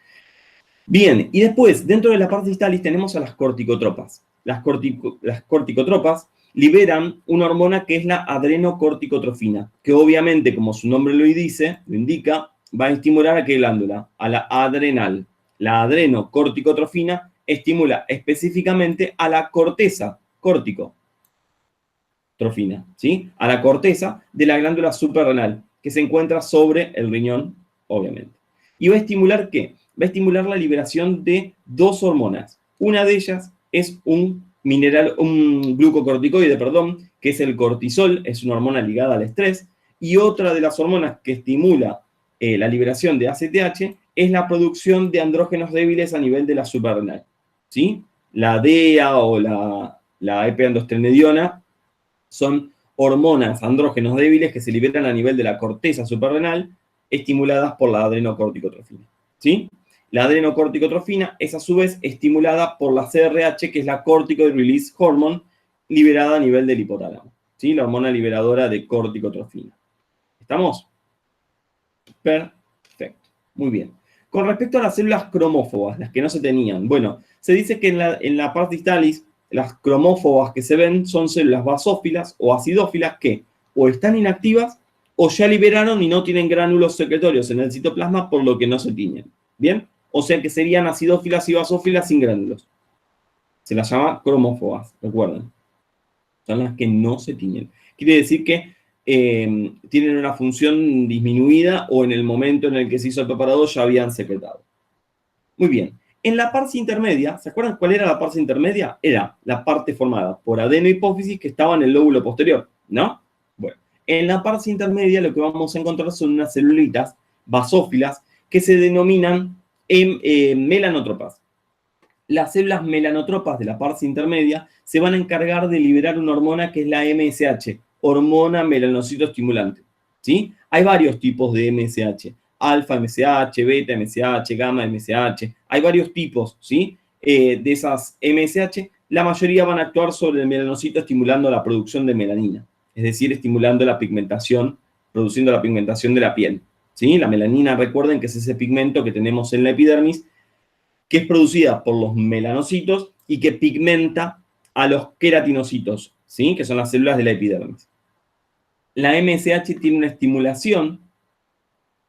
Bien, y después, dentro de la parte distalis tenemos a las corticotropas. Las corticotropas liberan una hormona que es la adrenocorticotrofina, que obviamente, como su nombre lo indica, va a estimular a qué glándula, a la adrenal. La adrenocorticotrofina estimula específicamente a la corteza corticotrofina, ¿sí? A la corteza de la glándula suprarrenal, que se encuentra sobre el riñón, obviamente. ¿Y va a estimular qué? Va a estimular la liberación de dos hormonas. Una de ellas es un glucocorticoide, que es el cortisol, es una hormona ligada al estrés, y otra de las hormonas que estimula la liberación de ACTH es la producción de andrógenos débiles a nivel de la suprarrenal, ¿sí? La DEA o la epiandrostenediona son hormonas andrógenos débiles que se liberan a nivel de la corteza suprarrenal, estimuladas por la adrenocorticotrofina, ¿sí? La adrenocorticotrofina es a su vez estimulada por la CRH, que es la Corticoid Release Hormone, liberada a nivel del hipotálamo, ¿sí? La hormona liberadora de corticotrofina. ¿Estamos? Perfecto. Muy bien. Con respecto a las células cromófobas, las que no se tenían, bueno, se dice que en la parte distalis, las cromófobas que se ven son células basófilas o acidófilas que o están inactivas o ya liberaron y no tienen gránulos secretorios en el citoplasma, por lo que no se tiñen. ¿Bien? O sea que serían acidófilas y basófilas sin gránulos. Se las llama cromófobas, recuerden. Son las que no se tiñen. Quiere decir que tienen una función disminuida o en el momento en el que se hizo el preparado ya habían secretado. Muy bien. En la parte intermedia, ¿se acuerdan cuál era la parte intermedia? Era la parte formada por adenohipófisis que estaba en el lóbulo posterior, ¿no? Bueno, en la parte intermedia lo que vamos a encontrar son unas celulitas basófilas que se denominan melanotropas. Las células melanotropas de la parte intermedia se van a encargar de liberar una hormona que es la MSH, hormona melanocitoestimulante. ¿Sí? Hay varios tipos de MSH. Alfa MSH, beta MSH, gamma MSH. Hay varios tipos, ¿sí? De esas MSH. La mayoría van a actuar sobre el melanocito estimulando la producción de melanina. Es decir, estimulando la pigmentación, produciendo la pigmentación de la piel. ¿Sí? La melanina, recuerden que es ese pigmento que tenemos en la epidermis, que es producida por los melanocitos y que pigmenta a los queratinocitos, ¿sí? Que son las células de la epidermis. La MSH tiene una estimulación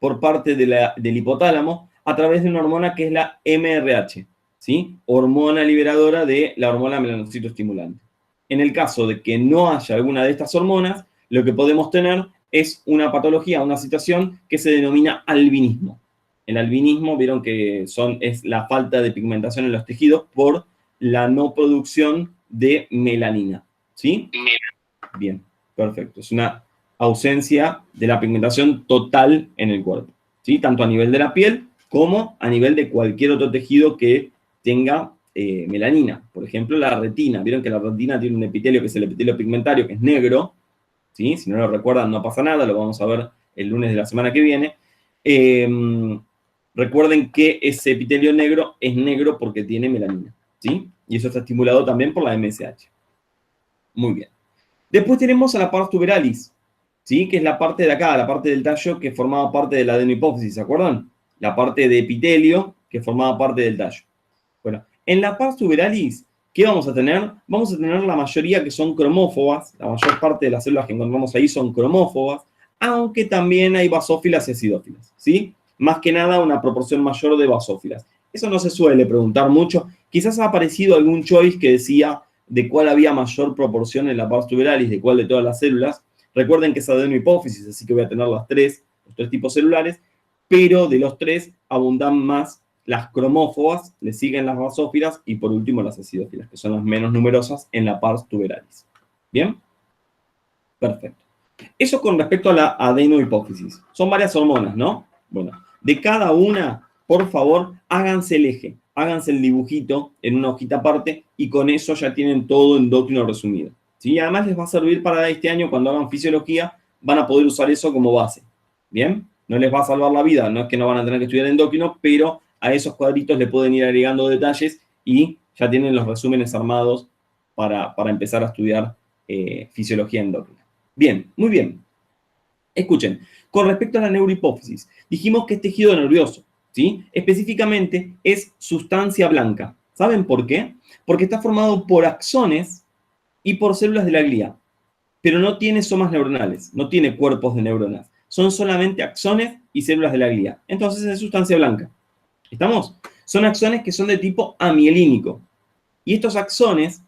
por parte del hipotálamo a través de una hormona que es la MRH, ¿sí? Hormona liberadora de la hormona melanocitoestimulante. En el caso de que no haya alguna de estas hormonas, lo que podemos tener es una patología, una situación que se denomina albinismo. El albinismo, vieron que es la falta de pigmentación en los tejidos por la no producción de melanina, ¿sí? Bien, perfecto. Es una ausencia de la pigmentación total en el cuerpo, ¿sí? Tanto a nivel de la piel como a nivel de cualquier otro tejido que tenga melanina. Por ejemplo, la retina. Vieron que la retina tiene un epitelio que es el epitelio pigmentario, que es negro, ¿sí? Si no lo recuerdan, no pasa nada, lo vamos a ver el lunes de la semana que viene. Recuerden que ese epitelio negro es negro porque tiene melanina, ¿sí? Y eso está estimulado también por la MSH. Muy bien. Después tenemos a la pars tuberalis, ¿sí? Que es la parte de acá, la parte del tallo que formaba parte de la adenohipófisis, ¿se acuerdan? La parte de epitelio que formaba parte del tallo. Bueno, en la pars tuberalis, ¿qué vamos a tener? Vamos a tener la mayoría que son cromófobas, la mayor parte de las células que encontramos ahí son cromófobas, aunque también hay basófilas y acidófilas, ¿sí? Más que nada una proporción mayor de basófilas. Eso no se suele preguntar mucho. Quizás ha aparecido algún choice que decía de cuál había mayor proporción en la pars tuberalis, de cuál de todas las células. Recuerden que es adenohipófisis, así que voy a tener los tres tipos celulares, pero de los tres abundan más las cromófobas, le siguen las basófilas y por último las acidófilas, que son las menos numerosas en la pars tuberalis. ¿Bien? Perfecto. Eso con respecto a la adenohipófisis. Son varias hormonas, ¿no? Bueno, de cada una, por favor, háganse el eje, háganse el dibujito en una hojita aparte y con eso ya tienen todo endocrino resumido. ¿Sí? Además les va a servir para este año cuando hagan fisiología, van a poder usar eso como base. ¿Bien? No les va a salvar la vida, no es que no van a tener que estudiar endocrino, pero a esos cuadritos le pueden ir agregando detalles y ya tienen los resúmenes armados para empezar a estudiar fisiología endocrina. Bien, muy bien. Escuchen, con respecto a la neurohipófisis, dijimos que es tejido nervioso, ¿sí? Específicamente es sustancia blanca. ¿Saben por qué? Porque está formado por axones y por células de la glía, pero no tiene somas neuronales, no tiene cuerpos de neuronas. Son solamente axones y células de la glía. Entonces es sustancia blanca. ¿Estamos? Son axones que son de tipo amielínico. Y estos axones,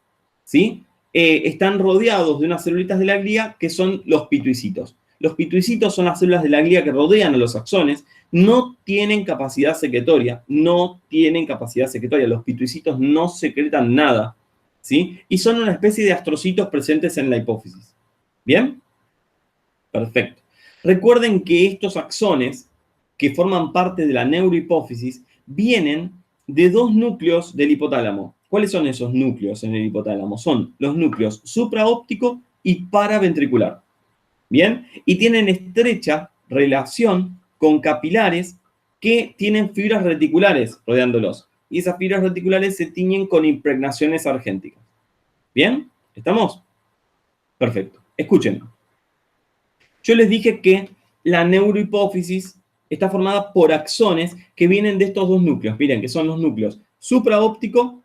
¿sí? Están rodeados de unas celulitas de la glía que son los pituicitos. Los pituicitos son las células de la glía que rodean a los axones, no tienen capacidad secretoria, Los pituicitos no secretan nada, ¿sí? Y son una especie de astrocitos presentes en la hipófisis. ¿Bien? Perfecto. Recuerden que estos axones, que forman parte de la neurohipófisis, vienen de dos núcleos del hipotálamo. ¿Cuáles son esos núcleos en el hipotálamo? Son los núcleos supraóptico y paraventricular. ¿Bien? Y tienen estrecha relación con capilares que tienen fibras reticulares rodeándolos. Y esas fibras reticulares se tiñen con impregnaciones argénticas. ¿Bien? ¿Estamos? Perfecto. Escuchen. Yo les dije que la neurohipófisis está formada por axones que vienen de estos dos núcleos. Miren, que son los núcleos supraóptico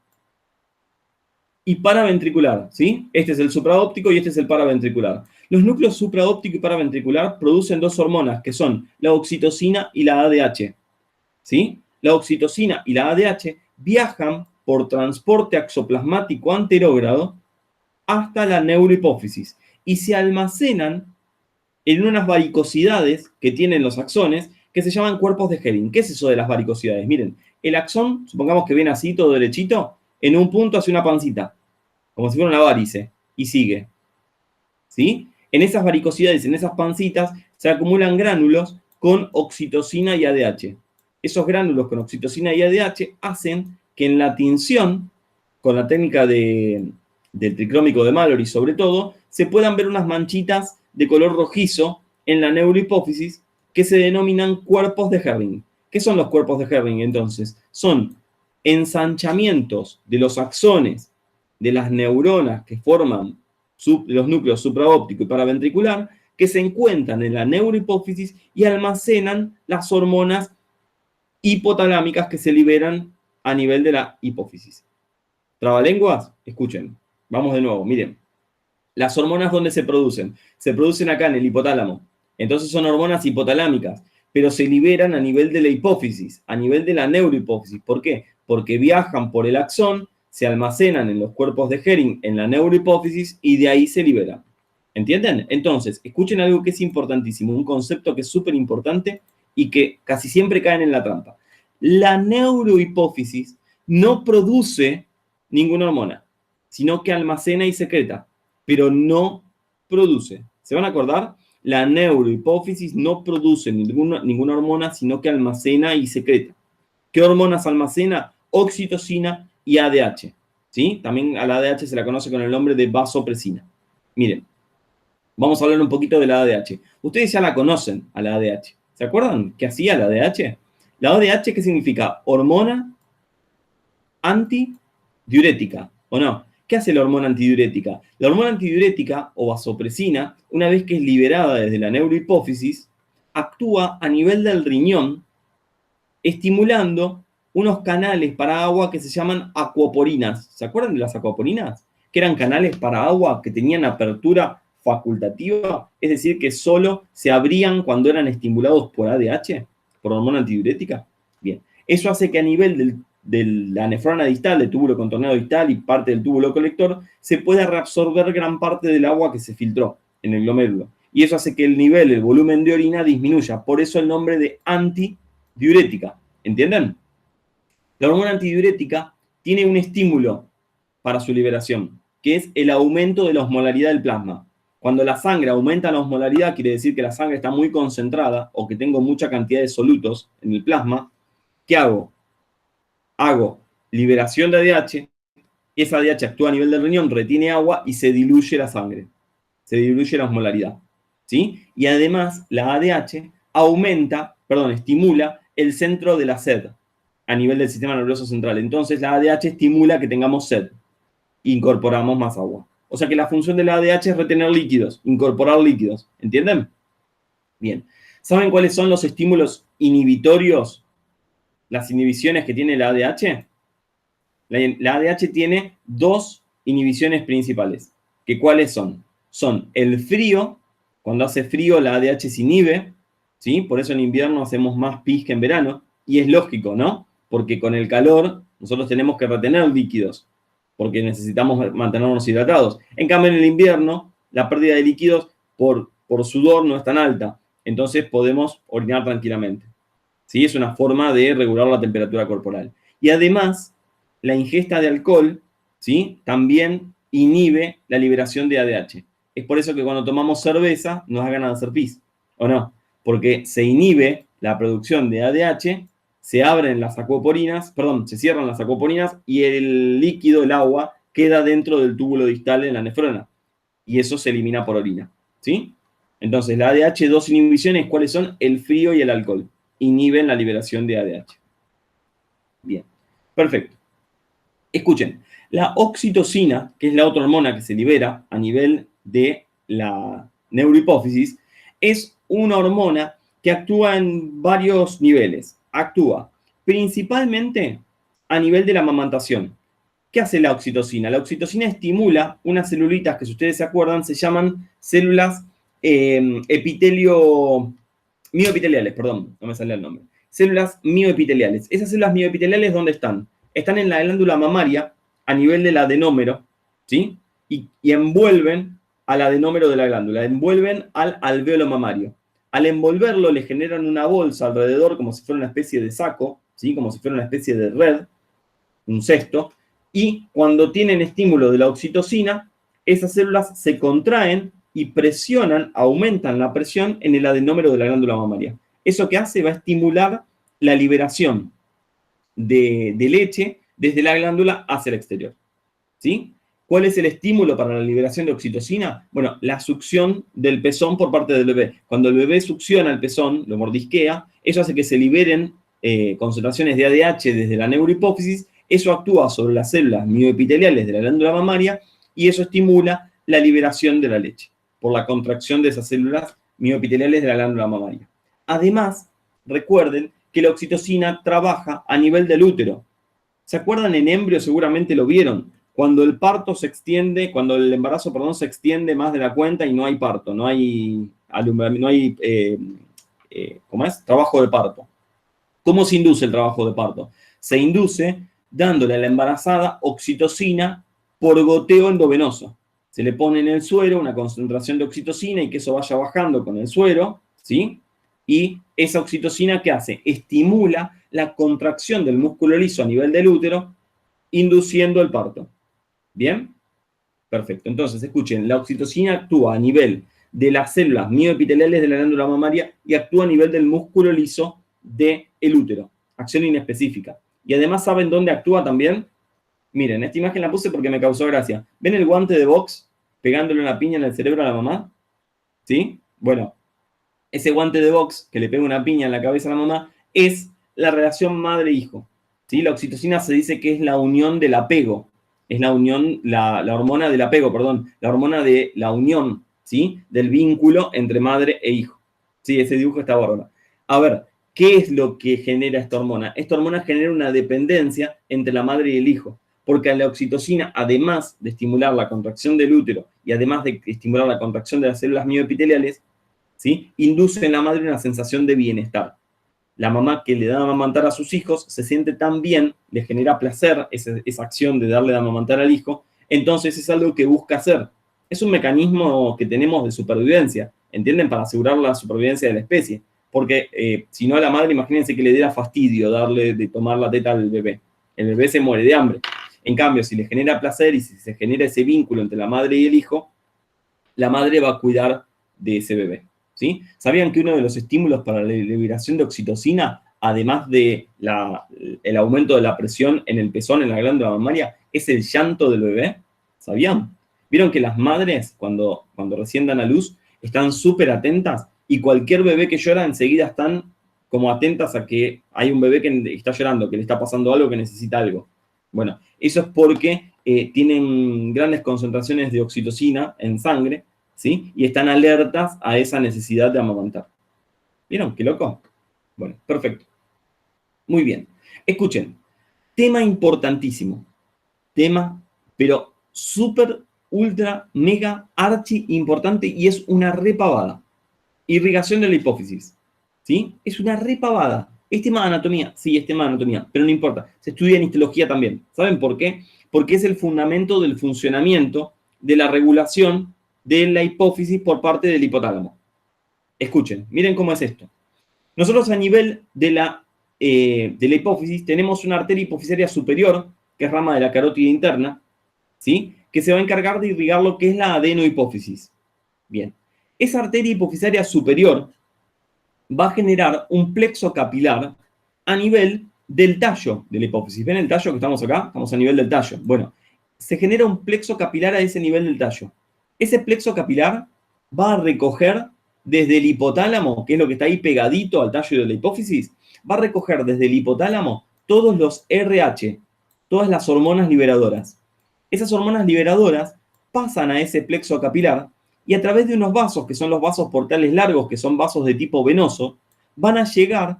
y paraventricular, ¿sí? Este es el supraóptico y este es el paraventricular. Los núcleos supraóptico y paraventricular producen dos hormonas, que son la oxitocina y la ADH, ¿sí? La oxitocina y la ADH viajan por transporte axoplasmático anterógrado hasta la neurohipófisis y se almacenan en unas varicosidades que tienen los axones que se llaman cuerpos de Hering. ¿Qué es eso de las varicosidades? Miren, el axón, supongamos que viene así, todo derechito, en un punto hace una pancita, como si fuera una varice, y sigue, ¿sí? En esas varicosidades, en esas pancitas, se acumulan gránulos con oxitocina y ADH. Esos gránulos con oxitocina y ADH hacen que en la tinción, con la técnica del tricrómico de Mallory sobre todo, se puedan ver unas manchitas de color rojizo en la neurohipófisis que se denominan cuerpos de Hering. ¿Qué son los cuerpos de Hering entonces? Son ensanchamientos de los axones de las neuronas que forman los núcleos supraóptico y paraventricular que se encuentran en la neurohipófisis y almacenan las hormonas hipotalámicas que se liberan a nivel de la hipófisis. ¿Trabalenguas? Escuchen. Vamos de nuevo, miren. Las hormonas, ¿dónde se producen? Se producen acá en el hipotálamo. Entonces son hormonas hipotalámicas, pero se liberan a nivel de la hipófisis, a nivel de la neurohipófisis. ¿Por qué? Porque viajan por el axón, se almacenan en los cuerpos de Hering en la neurohipófisis y de ahí se liberan. ¿Entienden? Entonces, escuchen algo que es importantísimo, un concepto que es súper importante y que casi siempre caen en la trampa. La neurohipófisis no produce ninguna hormona, sino que almacena y secreta, pero no produce. ¿Se van a acordar? La neurohipófisis no produce ninguna hormona, sino que almacena y secreta. ¿Qué hormonas almacena? Oxitocina y ADH. ¿Sí? También a la ADH se la conoce con el nombre de vasopresina. Miren, vamos a hablar un poquito de la ADH. Ustedes ya la conocen, a la ADH. ¿Se acuerdan qué hacía la ADH? La ADH, ¿qué significa? Hormona antidiurética, ¿o no? ¿Qué hace la hormona antidiurética? La hormona antidiurética, o vasopresina, una vez que es liberada desde la neurohipófisis, actúa a nivel del riñón, estimulando unos canales para agua que se llaman acuaporinas. ¿Se acuerdan de las acuaporinas? Que eran canales para agua que tenían apertura facultativa, es decir, que solo se abrían cuando eran estimulados por ADH, por hormona antidiurética. Bien, eso hace que a nivel de la nefrona distal, del túbulo contorneado distal y parte del túbulo colector, se pueda reabsorber gran parte del agua que se filtró en el glomérulo. Y eso hace que el nivel, el volumen de orina disminuya. Por eso el nombre de antidiurética. ¿Entienden? La hormona antidiurética tiene un estímulo para su liberación, que es el aumento de la osmolaridad del plasma. Cuando la sangre aumenta la osmolaridad, quiere decir que la sangre está muy concentrada o que tengo mucha cantidad de solutos en el plasma. ¿Qué hago? Hago liberación de ADH, esa ADH actúa a nivel del riñón, retiene agua y se diluye la sangre, se diluye la osmolaridad, ¿sí? Y además la ADH estimula el centro de la sed a nivel del sistema nervioso central. Entonces la ADH estimula que tengamos sed, incorporamos más agua. O sea que la función de la ADH es retener líquidos, incorporar líquidos, ¿entienden? Bien. ¿Saben cuáles son los estímulos inhibitorios? Las inhibiciones que tiene la ADH. La ADH tiene dos inhibiciones principales. ¿Que cuáles son? Son el frío. Cuando hace frío la ADH se inhibe, ¿sí? Por eso en invierno hacemos más pis que en verano. Y es lógico, ¿no? Porque con el calor nosotros tenemos que retener líquidos, porque necesitamos mantenernos hidratados. En cambio, en el invierno, la pérdida de líquidos por sudor no es tan alta. Entonces podemos orinar tranquilamente. ¿Sí? Es una forma de regular la temperatura corporal. Y además, la ingesta de alcohol, ¿sí? También inhibe la liberación de ADH. Es por eso que cuando tomamos cerveza nos da ganas de hacer pis, ¿o no? Porque se inhibe la producción de ADH, se abren las acuaporinas, se cierran las acuaporinas y el líquido, el agua, queda dentro del túbulo distal en la nefrona. Y eso se elimina por orina, ¿sí? Entonces, la ADH, dos inhibiciones, ¿cuáles son? El frío y el alcohol. Inhiben la liberación de ADH. Bien, perfecto. Escuchen, la oxitocina, que es la otra hormona que se libera a nivel de la neurohipófisis, es una hormona que actúa en varios niveles. Actúa principalmente a nivel de la amamantación. ¿Qué hace la oxitocina? La oxitocina estimula unas celulitas que, si ustedes se acuerdan, se llaman células mioepiteliales, perdón, no me sale el nombre. Células mioepiteliales. Esas células mioepiteliales, ¿dónde están? Están en la glándula mamaria a nivel del adenómero, ¿sí? Y envuelven al adenómero de la glándula, envuelven al alvéolo mamario. Al envolverlo le generan una bolsa alrededor como si fuera una especie de saco, ¿sí? Como si fuera una especie de red, un cesto, y cuando tienen estímulo de la oxitocina, esas células se contraen y presionan, aumentan la presión en el adenómero de la glándula mamaria. ¿Eso que hace? Va a estimular la liberación de leche desde la glándula hacia el exterior. ¿Sí? ¿Cuál es el estímulo para la liberación de oxitocina? Bueno, la succión del pezón por parte del bebé. Cuando el bebé succiona el pezón, lo mordisquea, eso hace que se liberen concentraciones de ADH desde la neurohipófisis, eso actúa sobre las células mioepiteliales de la glándula mamaria y eso estimula la liberación de la leche por la contracción de esas células mioepiteliales de la glándula mamaria. Además, recuerden que la oxitocina trabaja a nivel del útero. ¿Se acuerdan? En embrio seguramente lo vieron. Cuando el parto se extiende, cuando el embarazo, perdón, se extiende más de la cuenta y no hay parto, no hay ¿cómo es? Trabajo de parto. ¿Cómo se induce el trabajo de parto? Se induce dándole a la embarazada oxitocina por goteo endovenoso. Se le pone en el suero una concentración de oxitocina y que eso vaya bajando con el suero, ¿sí? Y esa oxitocina, ¿qué hace? Estimula la contracción del músculo liso a nivel del útero, induciendo el parto. ¿Bien? Perfecto. Entonces, escuchen, la oxitocina actúa a nivel de las células mioepiteliales de la glándula mamaria y actúa a nivel del músculo liso del útero. Acción inespecífica. Y además, ¿saben dónde actúa también? Miren, esta imagen la puse porque me causó gracia. ¿Ven el guante de box pegándole una piña en el cerebro a la mamá? ¿Sí? Bueno, ese guante de box que le pega una piña en la cabeza a la mamá es la relación madre-hijo. ¿Sí? La oxitocina se dice que es la unión del apego. Es la unión, la hormona del apego, perdón. La hormona de la unión, ¿sí? Del vínculo entre madre e hijo. Sí, ese dibujo está bárbaro. A ver, ¿qué es lo que genera esta hormona? Esta hormona genera una dependencia entre la madre y el hijo. Porque la oxitocina, además de estimular la contracción del útero y además de estimular la contracción de las células mioepiteliales, ¿sí? Induce en la madre una sensación de bienestar. La mamá que le da a amamantar a sus hijos se siente tan bien, le genera placer esa acción de darle a amamantar al hijo, entonces es algo que busca hacer. Es un mecanismo que tenemos de supervivencia, ¿entienden? Para asegurar la supervivencia de la especie. Porque si no a la madre, imagínense que le diera fastidio darle de tomar la teta al bebé. El bebé se muere de hambre. En cambio, si le genera placer y si se genera ese vínculo entre la madre y el hijo, la madre va a cuidar de ese bebé. ¿Sí? ¿Sabían que uno de los estímulos para la liberación de oxitocina, además de el aumento de la presión en el pezón, en la glándula mamaria, es el llanto del bebé? ¿Sabían? ¿Vieron que las madres, cuando recién dan a luz, están súper atentas y cualquier bebé que llora enseguida están como atentas a que hay un bebé que está llorando, que le está pasando algo, que necesita algo? Bueno, eso es porque tienen grandes concentraciones de oxitocina en sangre, ¿sí? Y están alertas a esa necesidad de amamantar. ¿Vieron? ¿Qué loco? Bueno, perfecto. Muy bien. Escuchen, tema importantísimo. Tema, pero súper, ultra, mega, archi importante y es una repavada. Irrigación de la hipófisis. ¿Sí? Es una repavada. ¿Es tema de anatomía? Sí, es tema de anatomía, pero no importa. Se estudia en histología también. ¿Saben por qué? Porque es el fundamento del funcionamiento de la regulación de la hipófisis por parte del hipotálamo. Escuchen, miren cómo es esto. Nosotros a nivel de la hipófisis tenemos una arteria hipofisaria superior, que es rama de la carótida interna, ¿sí? Que se va a encargar de irrigar lo que es la adenohipófisis. Bien. Esa arteria hipofisaria superior va a generar un plexo capilar a nivel del tallo de la hipófisis. ¿Ven el tallo que estamos acá? Estamos a nivel del tallo. Bueno, se genera un plexo capilar a ese nivel del tallo. Ese plexo capilar va a recoger desde el hipotálamo, que es lo que está ahí pegadito al tallo de la hipófisis, va a recoger desde el hipotálamo todos los RH, todas las hormonas liberadoras. Esas hormonas liberadoras pasan a ese plexo capilar y a través de unos vasos, que son los vasos portales largos, que son vasos de tipo venoso, van a llegar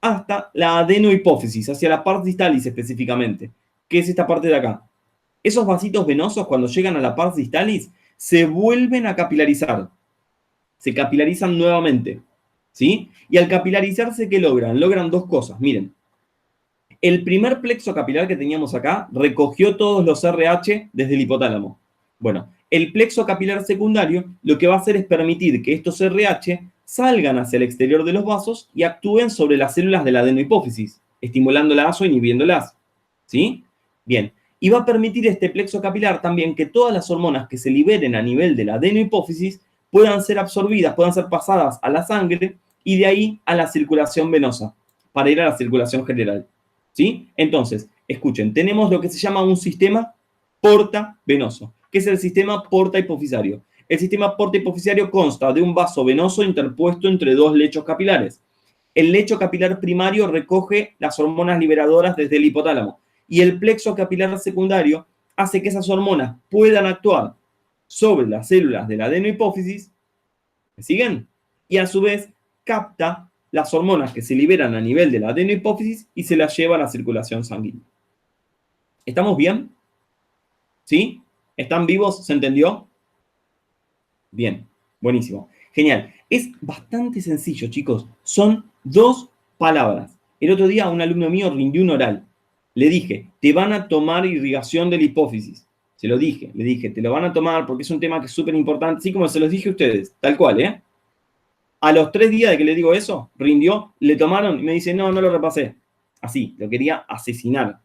hasta la adenohipófisis, hacia la pars distalis específicamente, que es esta parte de acá. Esos vasitos venosos, cuando llegan a la pars distalis, se vuelven a capilarizar. Se capilarizan nuevamente, ¿sí? Y al capilarizarse, ¿qué logran? Logran dos cosas, miren. El primer plexo capilar que teníamos acá recogió todos los RH desde el hipotálamo. Bueno, el plexo capilar secundario lo que va a hacer es permitir que estos RH salgan hacia el exterior de los vasos y actúen sobre las células de la adenohipófisis, estimulándolas o inhibiéndolas. ¿Sí? Bien. Y va a permitir este plexo capilar también que todas las hormonas que se liberen a nivel de la adenohipófisis puedan ser absorbidas, puedan ser pasadas a la sangre y de ahí a la circulación venosa, para ir a la circulación general. ¿Sí? Entonces, escuchen, tenemos lo que se llama un sistema porta-venoso, que es el sistema porta-hipofisario. El sistema porta-hipofisario consta de un vaso venoso interpuesto entre dos lechos capilares. El lecho capilar primario recoge las hormonas liberadoras desde el hipotálamo y el plexo capilar secundario hace que esas hormonas puedan actuar sobre las células de la adenohipófisis, ¿me siguen? Y a su vez capta las hormonas que se liberan a nivel de la adenohipófisis y se las lleva a la circulación sanguínea. ¿Estamos bien? ¿Sí? ¿Están vivos? ¿Se entendió? Bien, buenísimo. Genial. Es bastante sencillo, chicos. Son dos palabras. El otro día un alumno mío rindió un oral. Le dije, te van a tomar irrigación de la hipófisis. Se lo dije, le dije, te lo van a tomar porque es un tema que es súper importante, así como se los dije a ustedes, tal cual, ¿eh? A los 3 días de que le digo eso, rindió, le tomaron y me dice, no, no lo repasé. Así, lo quería asesinar.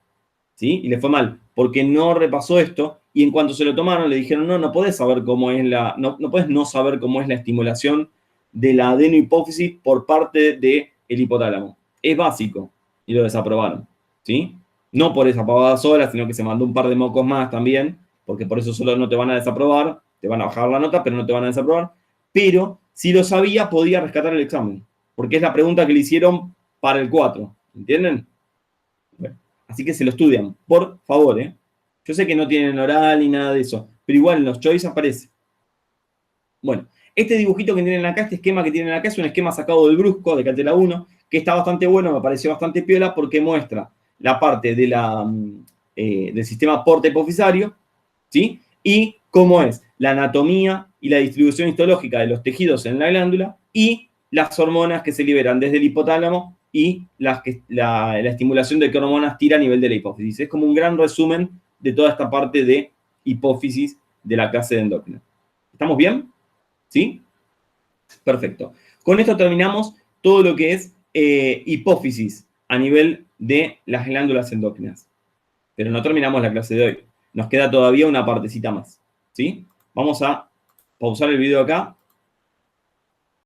¿Sí? Y le fue mal, porque no repasó esto, y en cuanto se lo tomaron le dijeron, no, no podés saber cómo es no podés no saber cómo es la estimulación de la adenohipófisis por parte del hipotálamo. Es básico, y lo desaprobaron, ¿sí? No por esa pavada sola, sino que se mandó un par de mocos más también, porque por eso solo no te van a desaprobar, te van a bajar la nota, pero no te van a desaprobar, pero si lo sabía, podía rescatar el examen, porque es la pregunta que le hicieron para el 4, ¿entienden? Bueno. Así que se lo estudian, por favor, ¿eh? Yo sé que no tienen oral ni nada de eso, pero igual en los choice aparece. Bueno, este dibujito que tienen acá, este esquema que tienen acá, es un esquema sacado del Brusco, de Catela 1, que está bastante bueno, me pareció bastante piola, porque muestra la parte de del sistema porta hipofisario, ¿sí? Y cómo es la anatomía y la distribución histológica de los tejidos en la glándula y las hormonas que se liberan desde el hipotálamo y la estimulación de qué hormonas tira a nivel de la hipófisis. Es como un gran resumen de toda esta parte de hipófisis de la clase de endocrina. ¿Estamos bien? ¿Sí? Perfecto. Con esto terminamos todo lo que es hipófisis a nivel de las glándulas endócrinas. Pero no terminamos la clase de hoy. Nos queda todavía una partecita más. ¿Sí? Vamos a pausar el video acá